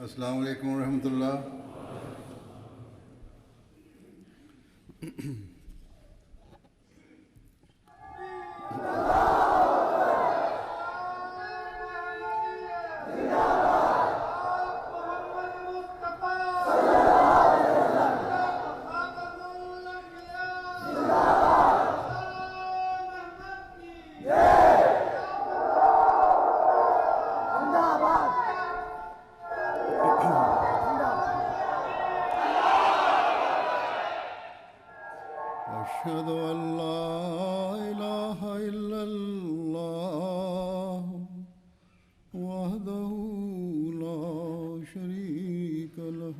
अस्सलामु अलैकुम रहमतुल्लाह। أشهد أن لا إله إلا الله وحده لا شريك له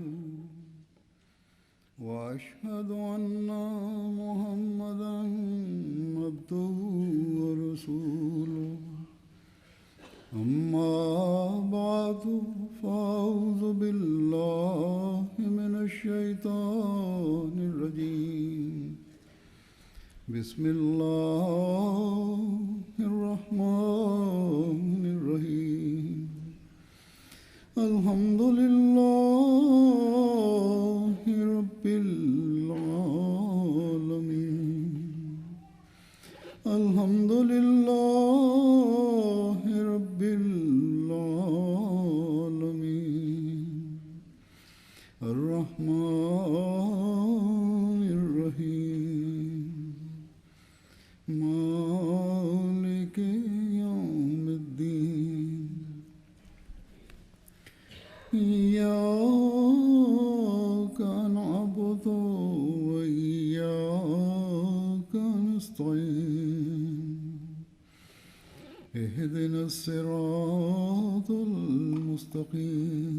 وأشهد أن محمدا عبده ورسوله أما بعد فأعوذ بالله من الشيطان الرجيم بسم الله الرحمن الرحيم الحمد لله رب العالمين الحمد لله رب العالمين الرحمن الرحيم مالك يوم الدين إياك نعبد وإياك نستعين اهدنا الصراط المستقيم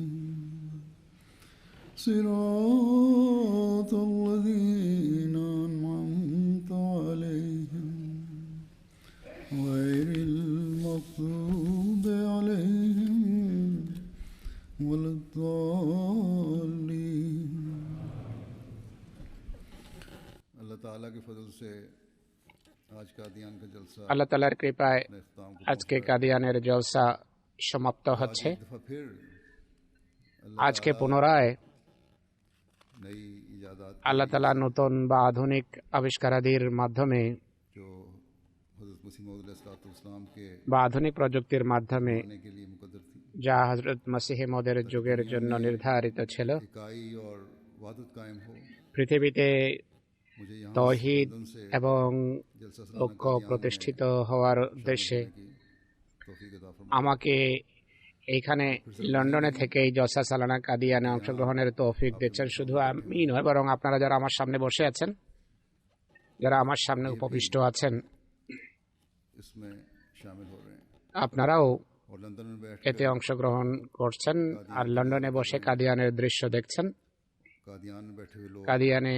صراط الذين أنعمت عليهم غير المغضوب عليهم ولا الضالين। अल्लाह ताला के फजल से आज कादियान का जलसा আল্লাহ তাআলার কৃপায় আজকে কাদিয়ানের জলসা সমাপ্ত হচ্ছে। আজকে পুনরায় नई इजादात আল্লাহ তাআলা নতুন বা আধুনিক আবিষ্কারাদির মাধ্যমে जो हज़रत मसीह मौऊद अलैहिस्सलाम के বা আধুনিক প্রযুক্তির মাধ্যমে आने के लिए मुकद्दर थी। যা হযরত মসিহ মওদের যুগের জন্য নির্ধারিত ছিল, इकाई और वादत कायम हो। পৃথিবীতে मुझे यहाँ তৌহিদ लंदन से এবং जलसा ঐক্য প্রতিষ্ঠিত হওয়ার উদ্দেশ্যে तौफीक अता फरमाई। আমাকে এইখানে লন্ডনে থেকে এই জলসা সালানা কাদিয়ানে অংশগ্রহণের তৌফিক দিচ্ছেন। শুধু আমি নয়, বরং আপনারা যারা আমার সামনে বসে আছেন, যারা আমার সামনে উপবিষ্ট আছেন, इसमें शामिल हो रहे हैं আপনারাও और लंदन में बैठ এতে অংশগ্রহণ করছেন আর লন্ডনে বসে কাদিয়ানের দৃশ্য দেখছেন। कादियान में बैठे हुए लोग কাদিয়ানে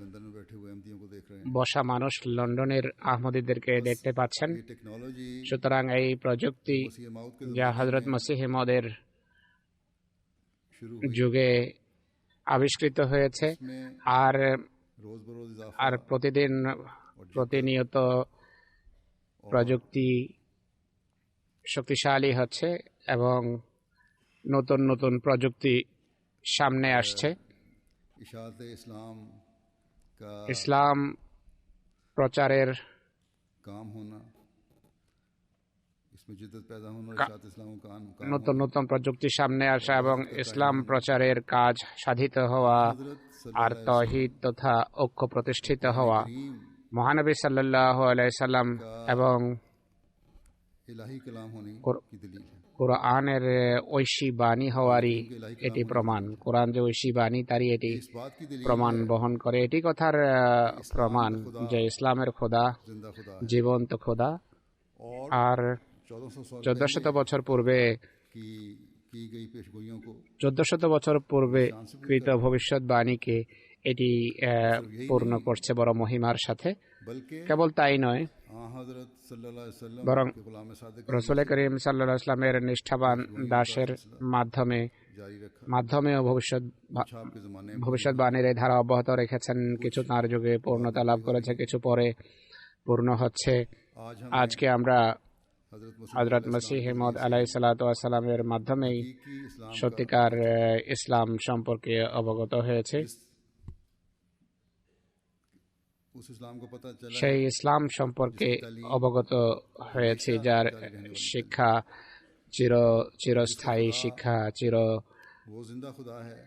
लंदन में बैठे हुए अहमदियों को देख रहे हैं। বসা মানুষ লন্ডনের আহমদীদেরকে দেখতে পাচ্ছেন। ये टेक्नोलॉजी সুতরাং এই প্রযুক্তি मसीह मौऊद के যা হযরত মসিহ মওদের शुरू हुई, যুগে আবিষ্কৃত হয়েছে इसमें আর रोज बरोज इजाफा আর প্রতিনিয়ত প্রযুক্তি শক্তিশালী হচ্ছে এবং নতুন নতুন প্রযুক্তি সামনে আসছে। इशाअत इस्लाम का ইসলাম প্রচারের काम होना, इसमें जिद्दत पैदा होना, इशाअत इस्लाम का काम নতুন নতুন প্রযুক্তি সামনে আসা এবং ইসলাম প্রচারের কাজ সাধিত হওয়া আর তৌহিদ তথা ঐক্য প্রতিষ্ঠিত হওয়া, মহানবী সাল্লাল্লাহু আলাইহি সাল্লাম এবং इलाही कलाम होने की दलील है। কোরআনের ঐশী বাণী হওয়ারই এটি প্রমাণ। কোরআন যে ঐশী বাণী তারই এটি इस बात की दलील প্রমাণ বহন করে। এটি কথার প্রমাণ যে ইসলামের খোদা जिंदा खुदा জীবন্ত খোদা और আর 1400 বছর পূর্বে की गई पेशगोइयों को 1400 বছর পূর্বে কৃত ভবিষ্যৎবাণীকে এটি পূর্ণ করছে বড় মহিমার সাথে। बल्कि কেবল তাই নয়, हज़रत सल्लल्लाहु अलैहि वसल्लम বরং के गुलाम सादिक রসুল করিম সাল্লাল্লাহু আলাইহি ওয়াসাল্লামের নিষ্ঠাবান দাসের মাধ্যমে जारी रखा। মাধ্যমেও कुछ आपके ज़माने में ভবিষ্যৎবাণীর এই ধারা অব্যাহত রেখেছেন। কিছু তাঁর যুগে পূর্ণতা লাভ করেছে, কিছু পরে পূর্ণ হচ্ছে। आज আজকে हमें আমরা हज़रत হযরত मसीह মসিহ के মউদ ज़रिए আলাইহিস সালাতু ওয়াস সালামের মাধ্যমেই हकीकी इस्लाम का সত্যিকার ইসলাম সম্পর্কে অবগত হয়েছে। उस इस्लाम को पता चला সেই ইসলাম সম্পর্কে অবগত হয়েছি যার শিক্ষা চিরস্থায়ী শিক্ষা, वो जिंदा खुदा है।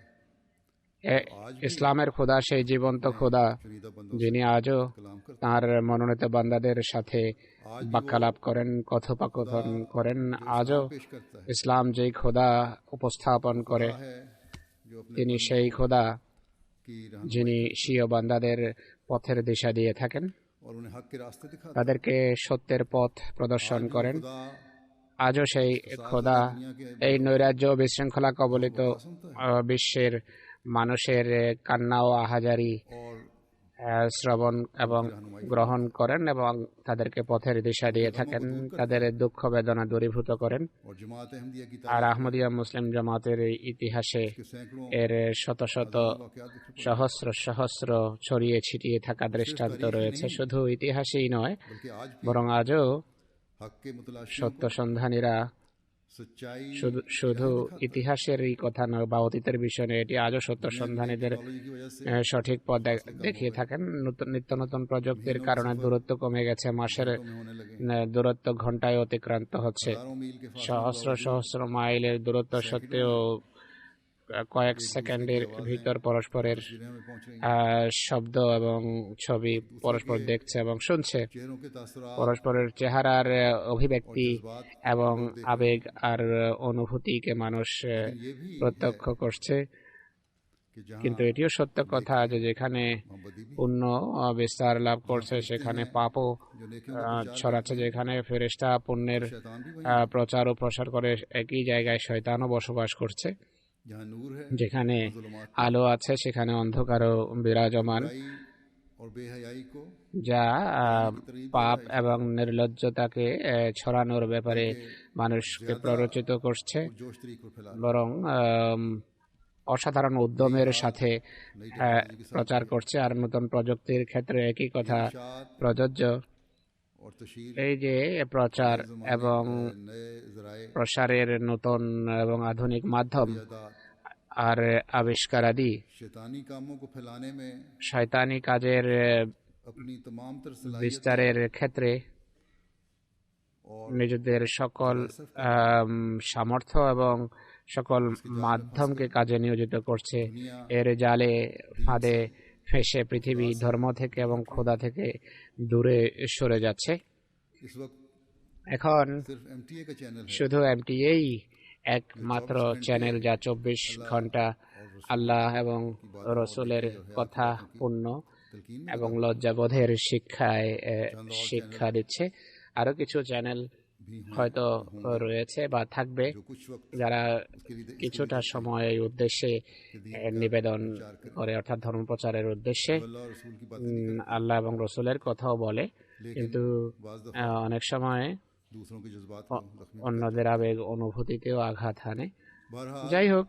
ইসলামের খোদা সেই জীবন্ত খোদা चुनिंदा बंदों से যিনি আজও कलाम करता তাঁর মনোনীত বান্দাদের সাথে বাক্যালাপ করেন, কথোপকথন করেন। আজও पेश करता है ইসলাম যেই খোদা উপস্থাপন করে, है जो अपने তিনি সেই খোদা की रहनुमाई যিনি স্বীয় বান্দাদের পথের দিশা দিয়ে থাকেন, और उन्हें हक के रास्ते दिखाता তাদেরকে সত্যের পথ প্রদর্শন করেন। खुदा আজও সেই খোদা এই নৈরাজ্য ও বিশৃঙ্খলা কবলিত বিশ্বের মানুষের কান্না ও আহাজারি और শ্রবণ এবং গ্রহণ করেন এবং তাদেরকে পথের দিশা দিয়ে থাকেন, তাদের দুঃখ বেদনা দূরীভূত করেন। और जमात अहमदिया की আর আহমদিয়া মুসলিম জামাতের এই ইতিহাসে सैकड़ों এর শত শত সহস্র সহস্র ছড়িয়ে ছিটিয়ে থাকা দৃষ্টান্ত রয়েছে। শুধু ইতিহাসেই নয়, बल्कि आज भी বরং আজও हक के मुतलाशियों সত্য সন্ধানীরা सच्चाई শুধু ইতিহাসেরই কথা নয় বা অতীতের বিষয় নয়, এটি আজও সত্য সন্ধানীদের टेक्नोलॉजी की वजह से সঠিক পথ দেখিয়ে থাকেন। নিত্য নতুন প্রযুক্তির কারণে দূরত্ব কমে গেছে, মাসের में होने लगे দূরত্ব ঘন্টায় অতিক্রান্ত হচ্ছে। हजारों मील के फासले সহস্র সহস্র মাইলের দূরত্ব সত্ত্বেও কয়েক সেকেন্ডের ভিতর পরস্পরের में पहुंच रही শব্দ এবং ছবি পরস্পর দেখছে এবং শুনছে। चेहरों के तासुरात পরস্পরের চেহারার অভিব্যক্তি এবং আবেগ আর অনুভূতিকে মানুষ ये भी প্রত্যক্ষ করছে। कि जहाँ কিন্তু এটিও সত্য কথা যে যেখানে मोहब्बती भी পুণ্য বিস্তার লাভ করছে সেখানে পাপও जो नेकियों ছড়াচ্ছে। যেখানে ফেরেশতা পুণ্যের शैतान भी वहीं প্রচার ও প্রসার করে, একই জায়গায় শয়তানও বসবাস করছে। जहाँ नूर है যেখানে जुल्मात আলো আছে সেখানে অন্ধকারও বিরাজমান, बुराई और बेहयाई को যা পাপ এবং নির্লজ্জতাকে ছড়ানোর ব্যাপারে মানুষকে প্ররোচিত করছে, जोश तरीक पर फैला বরং অসাধারণ উদ্যমের সাথে প্রচার করছে। আর নতুন প্রযুক্তির ক্ষেত্রে একই কথা প্রযোজ্য। और तशहीर এই যে প্রচার এবং नए जराए প্রসারের নতুন এবং আধুনিক মাধ্যম यादात আর আবিষ্কারাদি शैतानी कामों को फैलाने में শয়তানি কাজের अपनी तमाम तर सलाहियत বিস্তারের ক্ষেত্রে और নিজেদের সকল সামর্থ্য এবং সকল মাধ্যমকে কাজে নিয়োজিত করছে। এর জালে ফাঁদে ফেঁসে পৃথিবী ধর্ম থেকে এবং খোদা থেকে দূরে সরে যাচ্ছে। इस वक्त এখন सिर्फ MTA का चैनल है শুধু এমটিএই একমাত্র চ্যানেল যা 24 ঘন্টা আল্লাহ এবং রসুলের কথা পূর্ণ तलकीन এবং লজ্জাবোধের শিক্ষা দিচ্ছে। আরো কিছু চ্যানেল হয়তো রয়েছে বা থাকবে जो कुछ वक्त যারা কিছুটা সময় এই উদ্দেশ্যে নিবেদন করে, অর্থাৎ ধর্ম প্রচারের উদ্দেশ্যে अल्लाह और रसूल की बात আল্লাহ এবং রসুলের কথাও বলে, কিন্তু बाज दफा অনেক সময় दूसरों के जज्बात को जख्मी অন্যদের আবেগ অনুভূতিতেও আঘাত হানে। बहरहाल যাই হোক,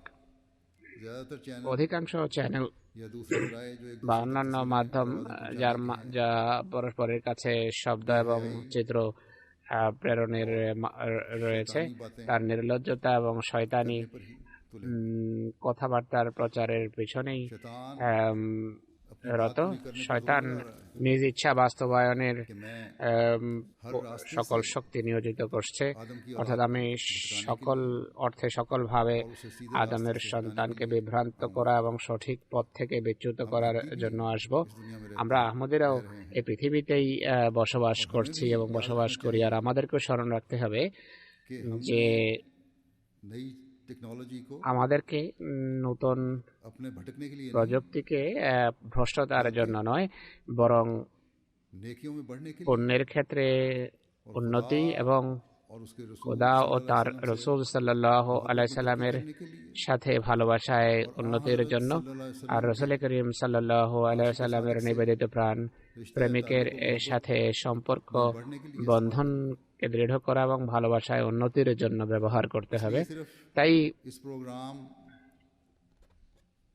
ज्यादातर चैनल অধিকাংশ চ্যানেল या दूसरे जराए जो एक বা অন্যান্য মাধ্যম যা পরস্পরের কাছে শব্দ এবং চিত্র প্রেরণের রয়েছে, তার নির্লজ্জতা এবং শয়তানি पर ही तुले কথাবার্তার প্রচারের পিছনেই शैतान রত। শয়তান নিজ ইচ্ছা বাস্তবায়নের कि मैं সকল শক্তি নিয়োজিত করছে, অর্থাৎ আমি সকল অর্থে সকলভাবে আদমের সন্তানকে বিভ্রান্ত করা এবং সঠিক পথ থেকে বিচ্যুত করার জন্য আসব। আমরা আহমদিরাও এই পৃথিবীতেই বসবাস করছি এবং বসবাস করি, আর আমাদেরকেও স্মরণ রাখতে হবে कि हम যে नई टेक्नोलॉजी को আমাদেরকে নতুন अपने भटकने के लिए नहीं, প্রযুক্তিকে ভ্রষ্টতার জন্য নয়, বরং नेकियों में बढ़ने के लिए পুণ্যের ক্ষেত্রে উন্নতি এবং और उसके रसूल খোদা ও তার রসুল সাল্লাল্লাহু আলাইহি সাল্লামের সাথে ভালোবাসায় উন্নতির জন্য, আর রসুল করিম সাল্লাল্লাহু আলাইহি সাল্লামের নিবেদিত প্রাণ প্রেমিকের সাথে সম্পর্ক বন্ধনকে দৃঢ় করা এবং ভালোবাসায় উন্নতির জন্য ব্যবহার করতে হবে। सिर्फ তাই इस प्रोग्राम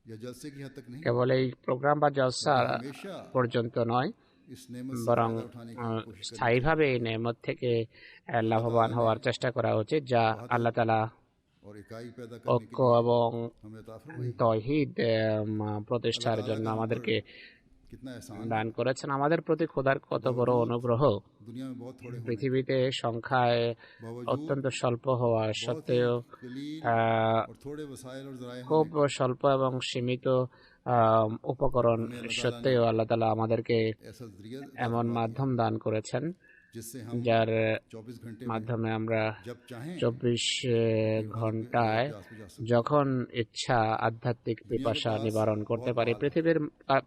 या जलसे की हद तक नहीं, কেবল এই প্রোগ্রাম বা জলসা हमेशा পর্যন্ত নয়, इस नेमत से বরং फायदा उठाने की कोशिश करनी স্থায়ীভাবে এই নেমত থেকে লাভবান হওয়ার চেষ্টা করা উচিত, যা আল্লাহ তাআলা और इकाई पैदा करने ঐক্য के लिए এবং हमें अता फरमाई। তৌহিদ প্রতিষ্ঠার अल्लाह ताला জন্য का हम আমাদেরকে पर कितना एहसान है। দান করেছেন। আমাদের প্রতি খোদার কত বড় অনুগ্রহ! दुनिया में बहुत थोड़े होने পৃথিবীতে সংখ্যায় बावजूद অত্যন্ত স্বল্প হওয়া बहुत ही সত্ত্বেও कलील আহ, और थोड़े वसाइल और जराए খুব होने স্বল্প এবং সীমিত উপকরণ हमें अल्लाह ताला ने সত্ত্বেও আল্লাহ তাআলা আমাদেরকে ऐसा जरिया अता এমন फरमा दिया মাধ্যম দান করেছেন, जिससे हम যার 24 घंटे में মাধ্যমে আমরা जब चाहें 24 ঘন্টায় प्यास बुझा सकते যখন ইচ্ছা আধ্যাত্মিক পিপাসা নিবারণ করতে পারি। পৃথিবীর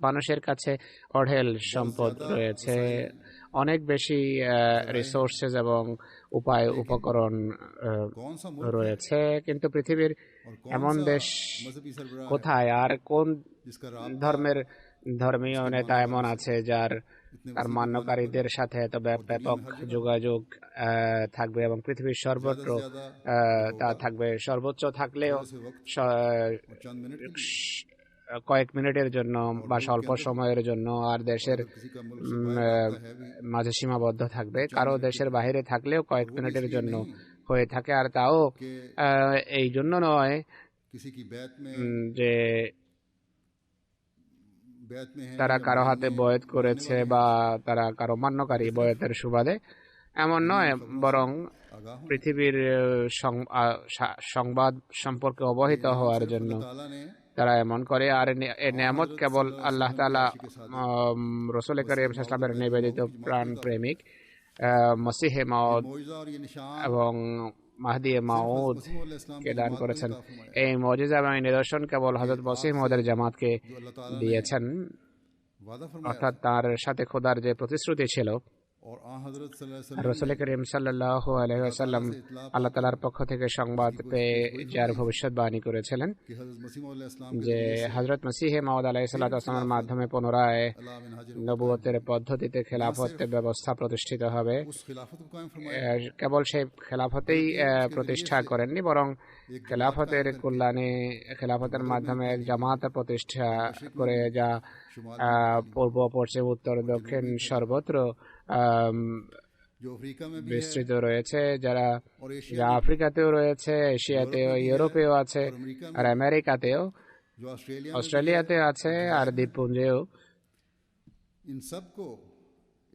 মানুষের কাছে অঢেল সম্পদ রয়েছে, অনেক বেশি রিসোর্সেস এবং উপায় উপকরণ कौन सा मुल्क রয়েছে, কিন্তু পৃথিবীর और এমন कौन सा দেশ मजहबी सरबराह है কোথায় আর কোন जिसका राब्ता ধর্মের ধর্মীয় নেতা এমন আছে যার इतने তার वसी মান্যকারীদের সাথে এত ব্যাপক যোগাযোগ থাকবে এবং পৃথিবীর সর্বত্র ज्यादा से ज्यादा তা থাকবে। সর্বোচ্চ থাকলেও से वक्त স- और चंद मिनट के लिए কয়েক মিনিটের জন্য বা স্বল্প সময়ের জন্য, আর দেশের किसी का मुल्क से बाहर राब्ता है भी মাঝে সীমাবদ্ধ থাকবে। কারো দেশের বাইরে থাকলেও কয়েক মিনিটের জন্য হয়ে থাকে, আর তাও कि এই জন্য নয় किसी की बैत में যে है তারা या কারো হাতে मानने বয়াত করেছে বা তারা কারো মান্যকারী বয়াতের সুবাদে, এমন নয়, বরং आगाह हों। পৃথিবীর সংবাদ সম্পর্কে অবহিত হওয়ার জন্য अल्लाह ताला ने তারা এমন করে। আর এই নিয়ামত কেবল আল্লাহ তাআলা রাসূল করিম সাল্লাল্লাহু আলাইহি ওয়াসাল্লামের নিবেদিত প্রাণ প্রেমিক মসিহে মাউদ मौजज़ा और ये निशान এবং মাহদি মাউদ मसीह मौला इस्लाम কে की দান जमात को করেছেন। अता फरमाया। এই মুজিজা এবং এই নিদর্শন কেবল হযরত মসিহ মাউদের জামাতকে जो अल्लाह ताला ने দিয়েছেন, वादा फरमाया অর্থাৎ তার সাথে খোদার যে প্রতিশ্রুতি ছিল। और आ हजरत सल्लल्लाहु अलैहि वसल्लम রাসূল করিম সাল্লাল্লাহু আলাইহি ওয়াসাল্লাম আল্লাহ তাআলার পক্ষ থেকে সংবাদ পেয়ে যার ভবিষ্যৎবাণী করেছিলেন कि हजरत मसीह मौला इस्लाम के যে হযরত মসিহে মাউদ আলাইহিস সালাতু ওয়াস সালামের মাধ্যমে পুনরায় अल्लाह मिन हाजिर নবুয়তের পদ্ধতিতে খেলাফতের ব্যবস্থা প্রতিষ্ঠিত হবে। उस खिलाफत को कायम फरमाया। কেবল সেই খেলাফতেই প্রতিষ্ঠা করেননি, বরং খেলাফতের কল্যাণে খেলাফতের মাধ্যমে এক জামাত প্রতিষ্ঠা করে, যা পূর্ব পশ্চিম উত্তর দক্ষিণ সর্বত্র जो अफ्रीका में भी है বিস্তৃত রয়েছে, যারা और যা एशिया আফ্রিকাতেও রয়েছে, এশিয়াতেও, ইউরোপেও আছে, আর আমেরিকাতেও, जो ऑस्ट्रेलिया में অস্ট্রেলিয়াতেও আছে, আর দ্বীপপুঞ্জেও। इन सब को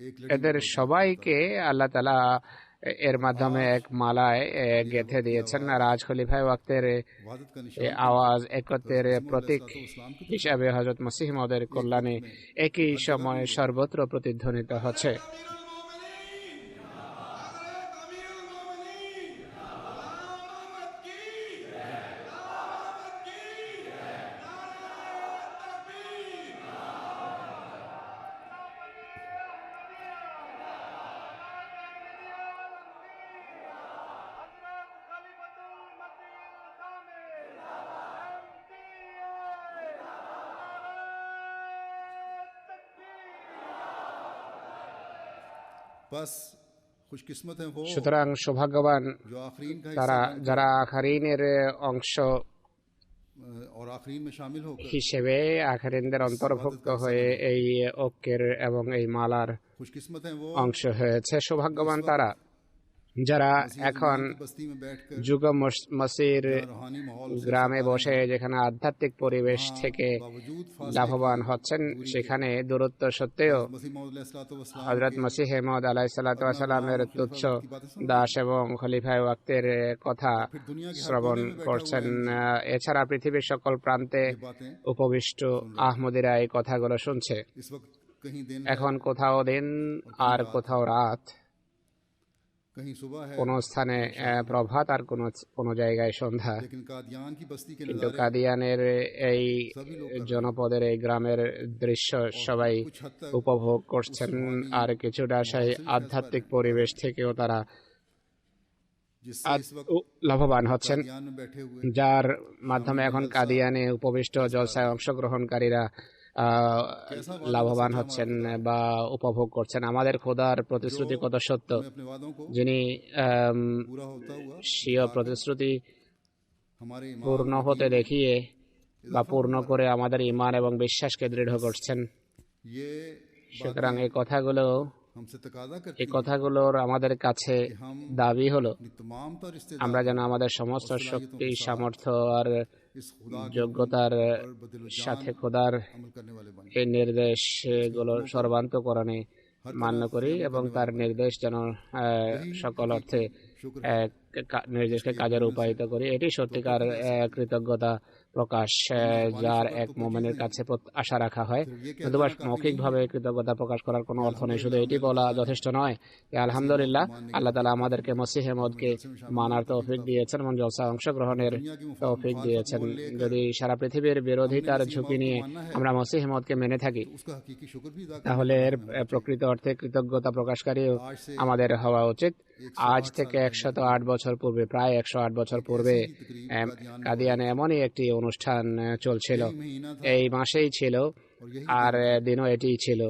एक এদের সবাইকে আল্লাহ তাআলা এর মাধ্যমে এক মালায় গেঁথে দিয়েছেন। আর রাজ খলিফায়ে ওয়াক্তের वहादत का এই निशान আওয়াজ একত্রের প্রতীক इस्लाम की হিসাবে হযরত মসিহ মাউদের কল্যাণে একই সময়ে সর্বত্র প্রতিধ্বনিত হচ্ছে। बस खुशकिस्मत है वो সুতরাং সৌভাগ্যবান जो आखरीन का তারা हिस्सा যারা আখারিনের অংশ और आखरीन में शामिल होकर হিসেবে আখারিনদের অন্তর্ভুক্ত হয়ে এই ঐক্যের এবং এই মালার खुशकिस्मत है वो অংশ হয়েছে। সৌভাগ্যবান তারা যারা এখন की बस्ती में बैठकर যুগ মসির रूहानी माहौल গ্রামে বসে, যেখানে আধ্যাত্মিক পরিবেশ থেকে बावजूद লাভবান হচ্ছেন, সেখানে দূরত্ব সত্ত্বেও मसीह मौद अलैहिस्सलाम হযরত মসিহ মাউদ আলাইহিস সালাতু ওয়াস সালামের তুচ্ছ দাস এবং খলিফায়ে ওয়াক্তের কথা শ্রবণ করছেন। এছাড়া পৃথিবীর সকল প্রান্তে ये बातें উপবিষ্ট আহমদীরা এই কথাগুলো শুনছে। इस वक्त कहीं दिन এখন কোথাও দিন আর কোথাও রাত, कहीं सुबह है, কোন স্থানে প্রভাত আর কোন জায়গায় সন্ধ্যা। लेकिन कादियान की बस्ती के কিন্তু नजारे কাদিয়ানের এই सभी लोग জনপদের এই গ্রামের দৃশ্য সবাই कुछ हद तक উপভোগ করছেন, আর কিছুটা সেই আধ্যাত্মিক পরিবেশ থেকেও তারা जिससे इस वक्त লাভবান হচ্ছেন, कादियान में बैठे हुए যার মাধ্যমে এখন কাদিয়ানে উপবিষ্ট জলসায় অংশগ্রহণকারীরা লাভবান হচ্ছেন বা উপভোগ করছেন। আমাদের খোদার প্রতিশ্রুতি কত সত্য, हमें अपने वादों को যিনি पूरा होता हुआ স্বীয় প্রতিশ্রুতি हमारे ईमान পূর্ণ হতে দেখিয়ে বা পূর্ণ করে আমাদের ঈমান এবং বিশ্বাসকে দৃঢ় করছেন। ये সুতরাং हमसे तकाजा এই करती हैं কথাগুলোর আমাদের কাছে कि हम দাবি হলো अपनी तमाम तर আমরা इस्तेदाद যেন আমাদের और সমস্ত सलाहियतों শক্তি, के साथ সামর্থ্য আর इस खुदा के हुक्म যোগ্যতার पर बदिल जान সাথে খোদার अमल करने वाले बने, এই নির্দেশগুলো সর্বান্তকরণে हर মান্য तरह से করি अमल এবং करने তার वाले बने। নির্দেশ যেন यही সকল हकीकी অর্থে शुक्र है নির্দেশকে जिसकी কাজে एक मोमिन রূপায়িত से করি। এটি সত্যিকার तवक्कुल की जा सकती है। কৃতজ্ঞতা প্রকাশ, वरना ज़बानी যার शुक्र এক तो कोई चीज़ মোমেনের नहीं কাছে है, আশা রাখা হয়। सिर्फ ये कह নতুবা देना काफी नहीं মৌখিকভাবে है কৃতজ্ঞতা প্রকাশ করার কোনো कि অর্থ নেই। শুধু अल्हम्दुलिल्लाह এটি हमें अल्लाह বলা ताला ने যথেষ্ট नয় যে मसीह मौद को আলহামদুলিল্লাহ मानने की আল্লাহ তালা तौफीक दी আমাদেরকে है মসিহে और हमें মৌদকে जलसे में शामिल মানার होने की তৌফিক तौफीक दी দিয়েছেন এবং জলসায় অংশগ্রহণের दुनिया की তৌফিক मुखालफत দিয়েছেন। मोल लेकर যদি সারা পৃথিবীর हमने বিরোধিতার मसीह ঝুঁকি मौद को নিয়ে मानना है আমরা মসিহে মৌদকে মেনে থাকি, तो उसका हकीकी शुक्र भी अदा करने তাহলে वाला এর हमें होना चाहिए। প্রকৃত অর্থে কৃতজ্ঞতা প্রকাশকারীও आज से আমাদের হওয়া উচিত। আজ 108 থেকে साल पहले 108 বছর পূর্বে, প্রায় 108 বছর एक পূর্বে ऐसी ही तकरीब कादियान में हो रही কাদিয়ানে थी। এমনই একটি অনুষ্ঠান চলছিল। यही महीना था এই মাসেই ছিল और यही আর दिन थे দিনও এটিই ছিল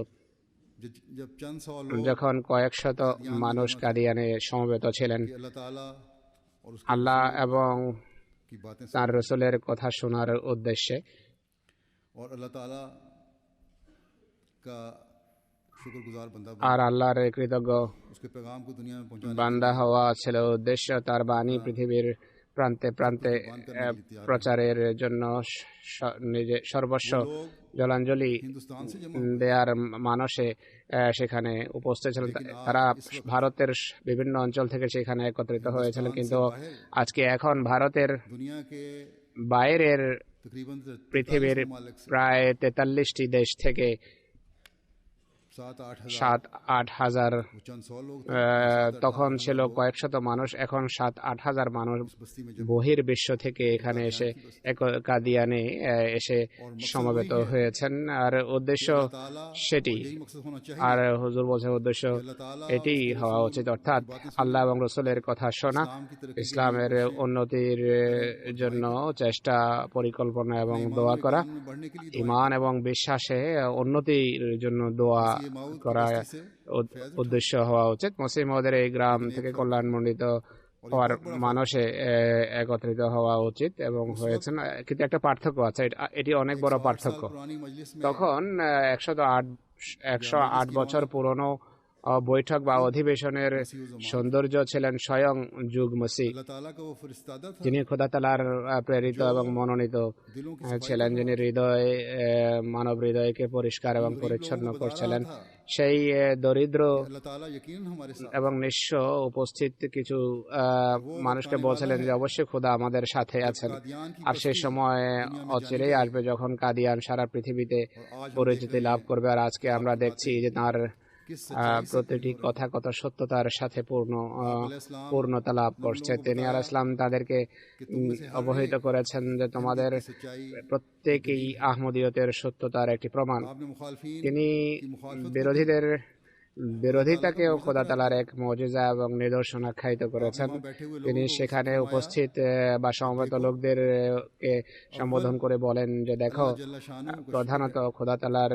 जब चंद सौ लोग যখন কয়েক শত कादियान में মানুষ जमा थे কাদিয়ানে সমবেত ছিলেন कि अल्लाह ताला और उसके আল্লাহ रसूल এবং की बातें তার सुनने রসুলের কথা শোনার উদ্দেশ্যে। और अल्लाह ताला का शुक्रगुजार बंदा আর बनना, আল্লাহর কৃতজ্ঞ उसके पैगाम को दुनिया में पहुंचाने के বান্দা लिए হওয়া ছিল উদ্দেশ্য। তার বাণী পৃথিবীর প্রান্তে প্রান্তে कुर्बान करने के लिए तैयार প্রচারের জন্য নিজে সর্বস্ব वो लोग জলাঞ্জলি हिंदुस्तान से जमा हुए দেয়ার মানসে সেখানে উপস্থিত ছিলেন। लेकिन তারা आज इस वक्त ভারতের বিভিন্ন অঞ্চল থেকে সেখানে একত্রিত হয়েছিলেন, हिंदुस्तान কিন্তু से बाहर আজকে এখন ভারতের दुनिया के বাইরের तकरीबन 43 পৃথিবীর ममालिक से প্রায় 43টি দেশ থেকে 7-8 हज़ार 7-8 হাজার, वो चंद सौ लोग তখন ছিল কয়েক শত মানুষ, এখন 7-8 হাজার মানুষ बस्ती में जमा বহির বিশ্ব থেকে এখানে এসে কাদিয়ানে এসে সমবেত হয়েছেন। আর উদ্দেশ্য अल्लाह ताला সেটি, यही मकसद होना चाहिए আর হুজুর বলছে উদ্দেশ্য अल्लाह ताला এটি হওয়া উচিত, অর্থাৎ আল্লাহ এবং রসুলের কথা শোনা, इस्लाम की तरक्की ইসলামের উন্নতির জন্য চেষ্টা, পরিকল্পনা এবং দোয়া করা, में बढ़ने के लिए ঈমান এবং বিশ্বাসে উন্নতির জন্য দোয়া ये माउद की করা बस्ती से উদ্দেশ্য হওয়া উচিত। মসিহ মহোদয়ের এই গ্রাম থেকে কল্যাণমণ্ডিত হওয়ার মানুষে একত্রিত হওয়া উচিত এবং হয়েছেন। কিন্তু একটা পার্থক্য আছে, এটি অনেক বড় 108 পার্থক্য। साल पुरानी मजलिस में তখন 108 বছর পুরনো বৈঠক বা অধিবেশনের সৌন্দর্য ছিলেন স্বয়ং যুগ মসিহ, अल्लाह ताला का वो फरिश्तादा था যিনি খোদা তালার প্রেরিত এবং মনোনীত दिलों की ছিলেন, যিনি মানব হৃদয়কে পরিষ্কার এবং পরিচ্ছন্ন করছিলেন। সেই দরিদ্র अल्लाह ताला यकीनन हमारे साथ এবং নিঃস্ব উপস্থিত কিছু মানুষকে বলছিলেন যে অবশ্যই খোদা আমাদের সাথে আছেন। कादियान की আর সেই সময় অচিরেই আসবে যখন কাদিয়ান সারা পৃথিবীতে পরিচিতি লাভ করবে। আর আজকে আমরা দেখছি যে তার किस প্রতিটি কথা কত সত্যতার সাথে পূর্ণতা লাভ করছে। তিনি আলাইহিস সালাম তাদেরকে অবহিত করেছেন যে তোমাদের सच्चाई প্রত্যেকেই আহমদিয়তের সত্যতার একটি প্রমাণ। आपने मुखालफिन তিনি বিরোধীদের বিরোধিতাকেও খোদা তালার এক মজিজা এবং নিদর্শন আখ্যায়িত করেছেন। बैठे हुए তিনি সেখানে উপস্থিত বা সমবেত লোকদেরকে সম্বোধন করে বলেন যে দেখো, जल्ला शानू को প্রধানত খোদা তালার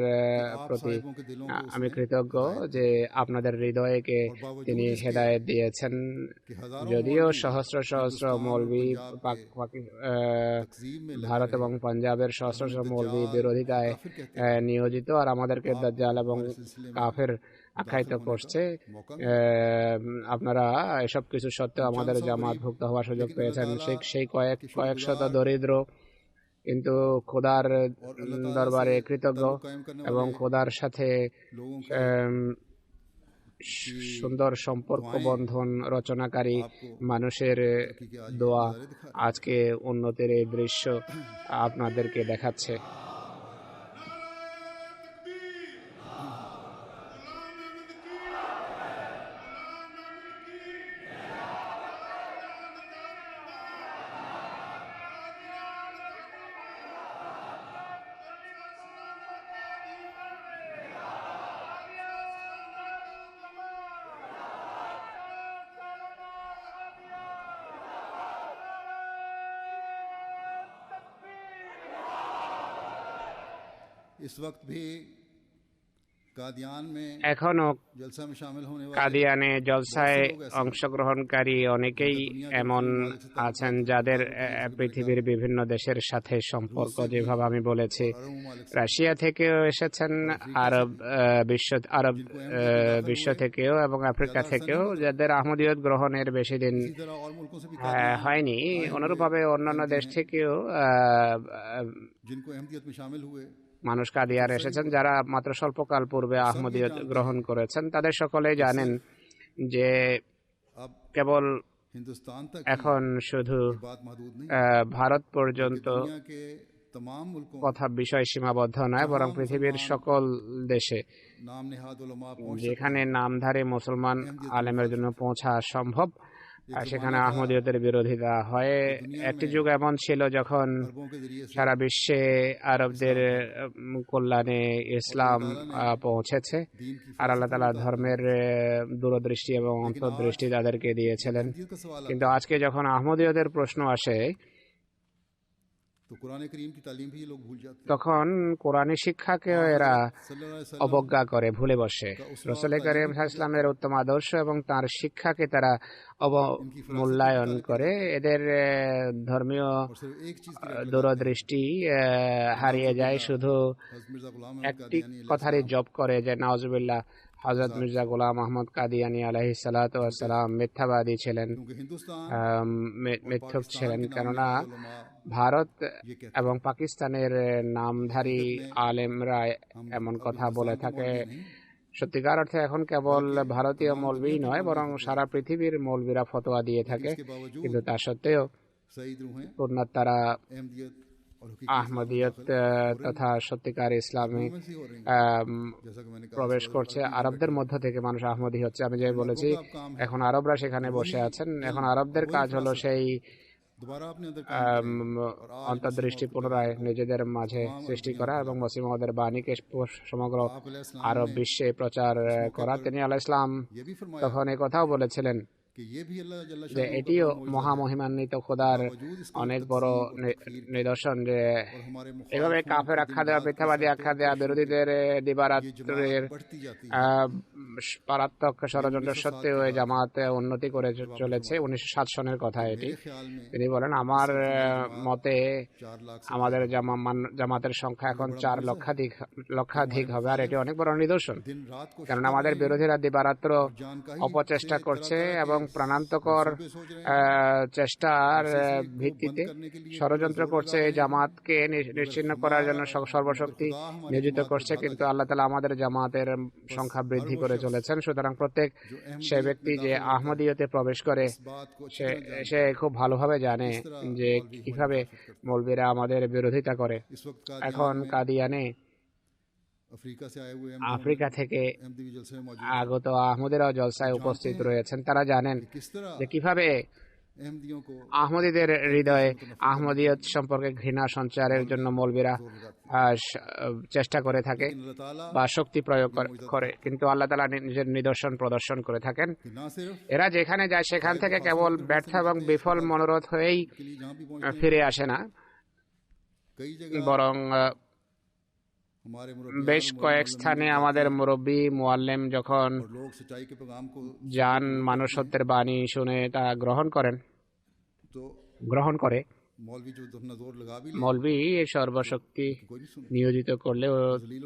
প্রতি साहिबों के दिलों को আমি কৃতজ্ঞ যে আপনাদের হৃদয়কে তিনি হেদায়েত দিয়েছেন। कि हजारों যদিও সহস্র সহস্র মৌলবি तकजीब में ভারত এবং পাঞ্জাবের সহস্র সহস্র মৌলবি বিরোধিতায় নিয়োজিত আর আমাদেরকে দাজ্জাল এবং কাফের আখ্যায়িত করছে, আপনারা এসব কিছু সত্ত্বেও আমাদের জামাতভুক্ত হওয়ার সুযোগ পেয়েছেন। সেই কয়েক শত দরিদ্র কিন্তু খোদার দরবারে কৃতজ্ঞ এবং খোদার সাথে लोगों সুন্দর সম্পর্ক বন্ধন রচনাকারী মানুষের দোয়া আজকে উন্নতির এই দৃশ্য আপনাদেরকে দেখাচ্ছে। इस वक्त भी कादियान में এখনো जलसा में शामिल होने वाले কাদিয়ানে জলসায় অংশগ্রহণকারী অনেকেই এমন আছেন যাদের পৃথিবীর বিভিন্ন দেশের সাথে সম্পর্ক, যেভাবে আমি বলেছি, अरब ममालिक से রাশিয়া থেকেও এসেছেন, আরব বিশ্ব থেকেও এবং আফ্রিকা থেকেও, যাদের আহমদিয়ত গ্রহণের বেশি দিন इसी तरह और मुल्कों से भी कादियान হয়নি। অনুরূপভাবে অন্যান্য দেশ থেকেও जिनको अहमदियत में शामिल हुए মানুষ কাদিয়ার এসেছেন, যারা মাত্র স্বল্পকাল পূর্বে আহমদিয়ত গ্রহণ করেছেন। তাদের সকলেই জানেন যে अब কেবল हिंदुस्तान तक এখন শুধু ये बात महदूद नहीं ভারত পর্যন্ত दुनिया के तमाम मुल्कों কথা বিষয় সীমাবদ্ধ নয়, বরং পৃথিবীর সকল দেশে नाम नेहाद उलमा पहुंच যেখানে নামধারী মুসলমান আলেমের জন্য পৌঁছা সম্ভব, আর সেখানে আহমদিয়তের বিরোধিতা হয়। একটি যুগ এমন ছিল যখন अरबों के जरिए से সারা বিশ্বে আরবদের কল্যাণে ইসলাম পৌঁছেছে, दीन की আর আল্লাহ তাআলা ধর্মের দূরদৃষ্টি এবং অন্তর্দৃষ্টি তাদেরকে দিয়েছিলেন। फजीलत का सवाल কিন্তু আজকে যখন আহমদিয়তের প্রশ্ন আসে, तो कुरान करीम की तालीम भी ये लोग भूल जाते हैं। তখন কোরআনী শিক্ষাকেও এরা सल्लल्लाहु अलैहि वसल्लम অবজ্ঞা করে, ভুলে বসে। রাসূল করিম সাল্লাল্লাহু আলাইহি ওয়াসাল্লামের উত্তম আদর্শ এবং তার শিক্ষাকে তারা অবমূল্যায়ন করে। এদের ধর্মীয় और सिर्फ एक चीज के लिए দূরদৃষ্টি হারিয়ে যায়, শুধু हज़रत मिर्जा गुलाम একটি কথারই জপ করে যে নাউজুবিল্লাহ, হযরত মির্জা গোলাম আহমদ কাদিয়ানী আলাইহিস সালাতু ওয়াস সালাম মিথ্যাবাদী ছিলেন, क्योंकि हिंदुस्तान মিথ্যুক ছিলেন। কেননা ভারত এবং পাকিস্তানের নামধারী আলেমরা এমন কথা বলে থাকে। সত্যিকার অর্থে এখন কেবল ভারতীয় মৌলবী নয়, বরং সারা পৃথিবীর মৌলবীরা ফতোয়া দিয়ে থাকে। के बावजूद কিন্তু তা সত্ত্বেও सईद रूहें পূর্ণাত তারা अहमदियत और हकीकी আহমদিয়ত তথা সত্যিকার ইসলামে में से हो रही हैं। जैसा कि मैंने कहा প্রবেশ করছে। আরবদের মধ্য থেকে মানুষ আহমদী হচ্ছে। আমি যে বলেছি, এখন আরবরা সেখানে বসে আছেন। এখন আরবদের কাজ হলো সেই दोबारा अपने अंदर অন্তর্দৃষ্টি পুনরায় নিজেদের মাঝে সৃষ্টি করা এবং মসিহ মহম্মদের বাণীকে সমগ্র आप अलैहिस्सलाम আরব বিশ্বে প্রচার করা। তিনি আলাইহিস সালাম ये भी फरमाया তখন এই কথাও বলেছিলেন कि ये भी अल्लाह जल्ला যে शाह এটিও মহামহিমান্বিত খোদার बावजूद इसके অনেক বড় নিদর্শন যে और हमारे এভাবে কাফের আখ্যা দেওয়া, মিথ্যাবাদী আখ্যা দেওয়া, বিরোধীদের দিবারাত্রের बढ़ती जाती है। মারাত্মক ষড়যন্ত্র সত্ত্বেও এই জামাত উন্নতি করে চলেছে। 1907 সনের কথা এটি। मेरे ख्याल में তিনি বলেন, আমার মতে 4 लाख से আমাদের জামাতের সংখ্যা এখন 4 লক্ষাধিক হবে, আর এটি অনেক বড় নিদর্শন। दिन रात को কারণ আমাদের বিরোধীরা দিবারাত্র जान का ही অপচেষ্টা করছে এবং প্রাণান্তকর চেষ্টার ভিত্তিতে ষড়যন্ত্র করছে, এই জামাতকে নিশ্চিহ্ন করার জন্য সর্বশক্তি নিয়োজিত করছে। কিন্তু আল্লাহ তাআলা আমাদের জামাতের সংখ্যা বৃদ্ধি করে চলেছেন। সুতরাং প্রত্যেক সে ব্যক্তি যে আহমদিয়তে প্রবেশ করে, बात को সে খুব ভালোভাবে জানে যে কিভাবে মৌলবীরা আমাদের বিরোধিতা করে। इस वक्त এখন কাদিয়ানে अफ्रीका से आए हुए আফ্রিকা থেকে अहमदी जलसे में मौजूद আগত আহমদিরাও জলসায় উপস্থিত রয়েছেন। তারা জানেন किस तरह যে কিভাবে अहमदियों को আহমদীদের হৃদয়ে আহমদিয়ত সম্পর্কে ঘৃণা সঞ্চারের জন্য মৌলবীরা চেষ্টা করে থাকে अल्लाह ताला বা শক্তি প্রয়োগ করে। কিন্তু আল্লাহ তাআলা নিজের নিদর্শন প্রদর্শন করে থাকেন। कि ना सिर्फ এরা যেখানে যায় সেখান থেকে কেবল ব্যর্থ এবং বিফল মনোরথ হয়েই के लिए जहाँ भी पहुंचे ফিরে আসে না, कई जगह বরং हमारे मुरब्बी বেশ কয়েক স্থানে আমাদের মুরব্বী মুআল্লিম যখন और लोग सच्चाई के पैगाम को যান, মানুষ সত্যের বাণী শুনে তা গ্রহণ तो করে। मौलवी जो अपना जोर लगा भी ले মৌলবী সর্বশক্তি कोई नहीं सुनता। নিয়োজিত করলেও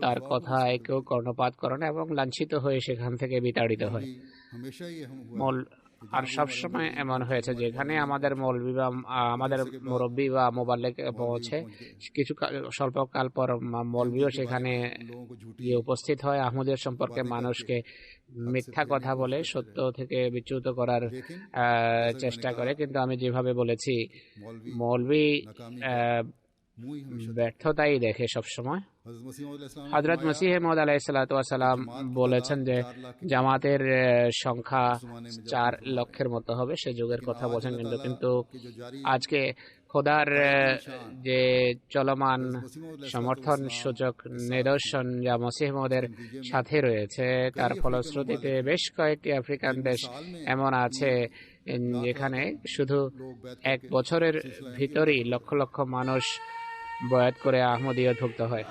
তার কথা কেউ কর্ণপাত করে না এবং লাঞ্ছিত হয়ে সেখান থেকে বিতাড়িত হয়। हमेशा ये हम हुआ মৌল আর সবসময় এমন হয়েছে, যেখানে আমাদের মৌলবী বা আমাদের মুরব্বী বা মোবাল্লেগ পৌঁছে, কিছু স্বল্পকাল পর মৌলবীও সেখানে लोगों को झूठी গিয়ে উপস্থিত হয়, আহমদের সম্পর্কে মানুষকে মিথ্যা কথা বলে সত্য থেকে বিচ্যুত করার চেষ্টা করে। কিন্তু আমি যেভাবে বলেছি, मौलवी মৌলবী नाकामी मुंह ही हमेशा ব্যর্থতাই দেখে সবসময়। हज़रत मसीह मौद अलैहिस्सलाम ने হযরত মসিহ মউদ আলাইহিস সালাতু ওয়াস সালাম বলেছেন যে জামাতের সংখ্যা 4 লক্ষের মতো হবে, সে যুগের কথা বলেছেন। কিন্তু कि जो जारी আজকে খোদার যে চলমান मसीह मौद সমর্থন সূচক নিদর্শন যা মসিহ মউদের সাথে রয়েছে, তার ফলশ্রুতিতে বেশ কয়েকটি আফ্রিকান দেশ এমন আছে যেখানে শুধু এক বছরের ভিতরেই লক্ষ লক্ষ মানুষ বয়াত করে আহমদিয়তভুক্ত হয়।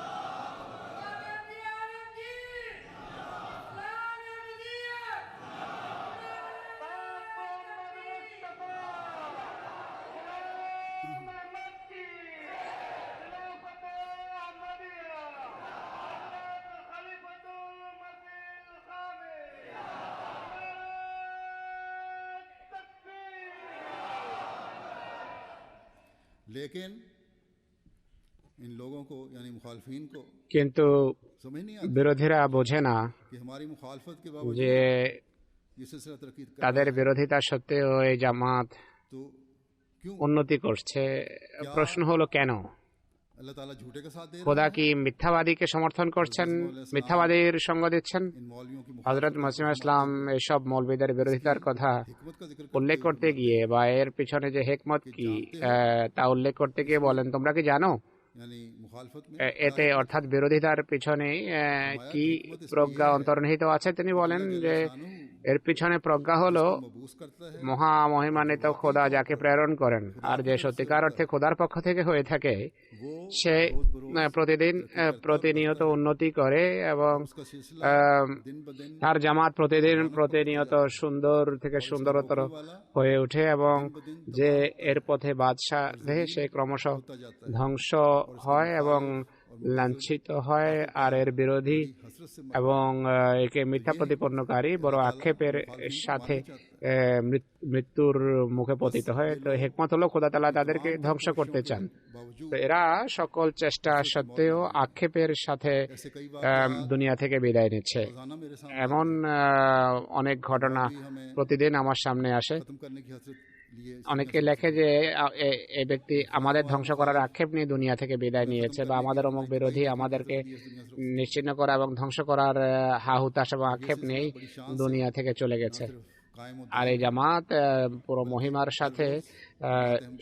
लेकिन इन लोगों को यानी मुखालफीन को কিন্তু समझ नहीं आता বিরোধীরা বোঝে না कि हमारी मुखालफत के যে बावजूद ये सिलसिला तरक्की कर তাদের বিরোধিতা সত্ত্বেও এই জামাত तो क्यों উন্নতি করছে। প্রশ্ন হলো কেন? अल्लाह ताला झूठे का साथ दे रहा খোদা কি মিথ্যাবাদীকে সমর্থন করছেন, মিথ্যাবাদীর সঙ্গ দিচ্ছেন? इन मौलवियों की হযরত মসিহ ইসলাম এসব মৌলবীদের বিরোধিতার কথা हिकमत का जिक्र উল্লেখ করতে গিয়ে বা এর পিছনে যে হেকমত কি তা উল্লেখ করতে গিয়ে বলেন, তোমরা কি জানো यानी मुखालफत में এতে অর্থাৎ বিরোধিতার পিছনে কি প্রজ্ঞা অন্তর্নিহিত আছে? তিনি বলেন যে এর পিছনে প্রজ্ঞা হলো मबूस करता है মহা মহিমান্বিত খোদা যাকে প্রেরণ করেন, আর যে সত্যিকার অর্থে খোদার পক্ষ থেকে হয়ে থাকে वो সে প্রতিদিন প্রতিনিয়ত উন্নতি করে এবং उसका सिलसिला दिन ब दिन তার জামাত প্রতিদিন প্রতিনিয়ত সুন্দর থেকে সুন্দরতর হয়ে ওঠে এবং যে এর পথে বাদশাহ দেহে সে ক্রমশ होता जाता है ধ্বংস হয় এবং লাঞ্ছিত হয়। আর এর বিরোধী हसरत से এবং একে মিথ্যা প্রতিপন্নকারী বড় আক্ষেপের সাথে মৃত্যুর মুখে পতিত হয়। তো হেকমত হলো খোদা তাআলা তাদেরকে ধ্বংস করতে চান। बावजूद তো এরা সকল চেষ্টা সত্ত্বেও আক্ষেপের সাথে ऐसे कई बार দুনিয়া থেকে বিদায় নিচ্ছে। रोजाना मेरे सामने এমন অনেক ঘটনা প্রতিদিন আমার সামনে আসে। खत्म करने की हसरत लिए অনেকে লেখে যে এই ব্যক্তি আমাদের ধ্বংস করার আক্ষেপ নিয়ে দুনিয়া থেকে বিদায় নিয়েছে, বা আমাদের অমুক বিরোধী আমাদেরকে নিশ্চিহ্ন করা এবং ধ্বংস করার হা হুতাশ এবং আক্ষেপ নিয়েই দুনিয়া থেকে চলে গেছে। कायम আর এই জামাত পুরো মহিমার সাথে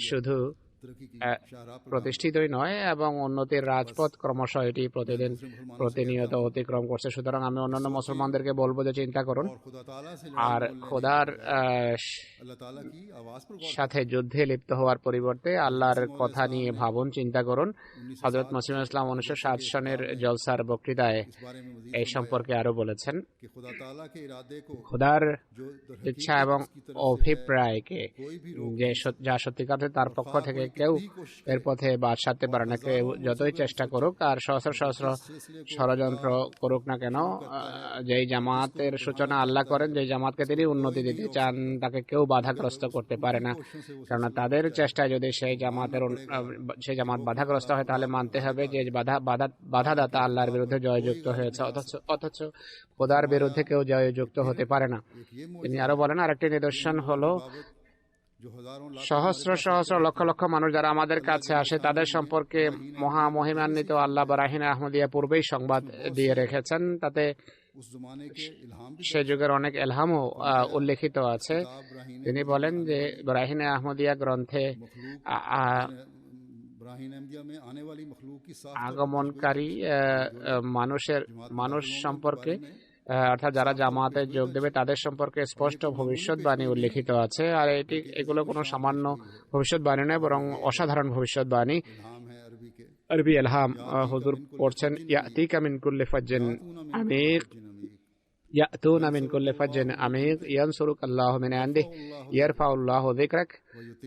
শুধু तरक्की की शाहराह पर প্রতিষ্ঠিতই নয় এবং উন্নতির রাজপথ ক্রমশ এটি প্রতিদিন প্রতিনিয়ত অতিক্রম করছে। সুতরাং আমি অন্যান্য মুসলমানদেরকে বলবো যে চিন্তা করুন और खुदा ताला से আর খোদার अल्लाह ताला की आवाज पर गौर সাথে যুদ্ধে লিপ্ত হওয়ার পরিবর্তে আল্লাহর কথা নিয়ে ভাবুন, চিন্তা করুন। হযরত মসিহ ইসলাম 1907 সনের জলসার বক্তৃতায় इस बारे में मजीद এই সম্পর্কে আরো বলেছেন, कि खुदा ताला के इरादे को খোদার जो ইচ্ছা এবং অভিপ্রায়কে যা সত্যিকারে তার পক্ষ থেকে কেউ এর পথে বাদ সাধতে পারে না। কেউ যতই চেষ্টা করুক আর সহস্র সহস্র ষড়যন্ত্র করুক না কেন, যেই জামাতের সূচনা আল্লাহ করেন, যে জামাতকে তিনি উন্নতি দিতে চান, তাকে কেউ বাধাগ্রস্ত করতে পারে না। কেননা তাদের চেষ্টায় যদি সেই জামাত বাধাগ্রস্ত হয়, তাহলে মানতে হবে যে বাধাদাতা আল্লাহর বিরুদ্ধে জয়যুক্ত হয়েছে, অথচ খোদার বিরুদ্ধে কেউ জয়যুক্ত হতে পারে না। তিনি আরো বলেন, আরেকটি নিদর্শন হলো जो हजारों लाख সহস্র সহস্র লক্ষ লক্ষ মানুষ যারা আমাদের কাছে আসে, তাদের সম্পর্কে মহা মহিমান্বিত আল্লাহ বারাহিন আহমদিয়া পূর্বেই সংবাদ দিয়ে রেখেছেন। তাতে उस जमाने के इल्हाम भी সে যুগের অনেক এলহামও উল্লেখিত আছে। তিনি বলেন যে বারাহিন আহমদিয়া গ্রন্থে ब्राहीन अहमदिया में आने वाली मखलूक की साफ আগমনকারী মানুষ সম্পর্কে অর্থাৎ যারা জামাতে যোগ দেবে তাদের সম্পর্কে স্পষ্ট ভবিষ্যৎবাণী উল্লেখিত আছে। আর এগুলো কোনো সামান্য ভবিষ্যৎবাণী নয়, বরং অসাধারণ ভবিষ্যৎবাণী। इल्हाम है अरबी के আরবি এলহাম হুজুর পড়ছেন, ইয়াতিকা মিন কুল্লি ফাজ্জিন আমিক, ইয়াতুনা মিন কুল্লি ফাজ্জিন আমিক, ইয়ানসুরুকা আল্লাহু মিন ইনদিহি, ইয়ারফাউ আল্লাহু যিকরাক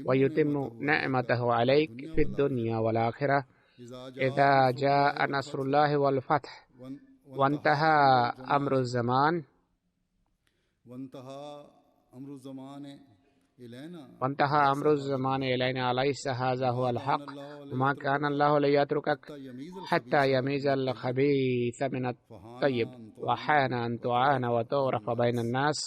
ওয়া ইউতিম্মু নি'মাতাহু আলাইক ফিদ দুনিয়া ওয়াল আখিরাহ ইযা জাআ নাসরুল্লাহি ওয়াল ফাth ওয়ান্তাহা আমরুজ জামান वंतहा अमरु ज़मान इलैना وانتهى أمر الزمان إلينا أليس هذا هو الحق وما كان الله ليتركك حتى يميز الخبيث من الطيب وحان أن تعان وتعرف بين الناس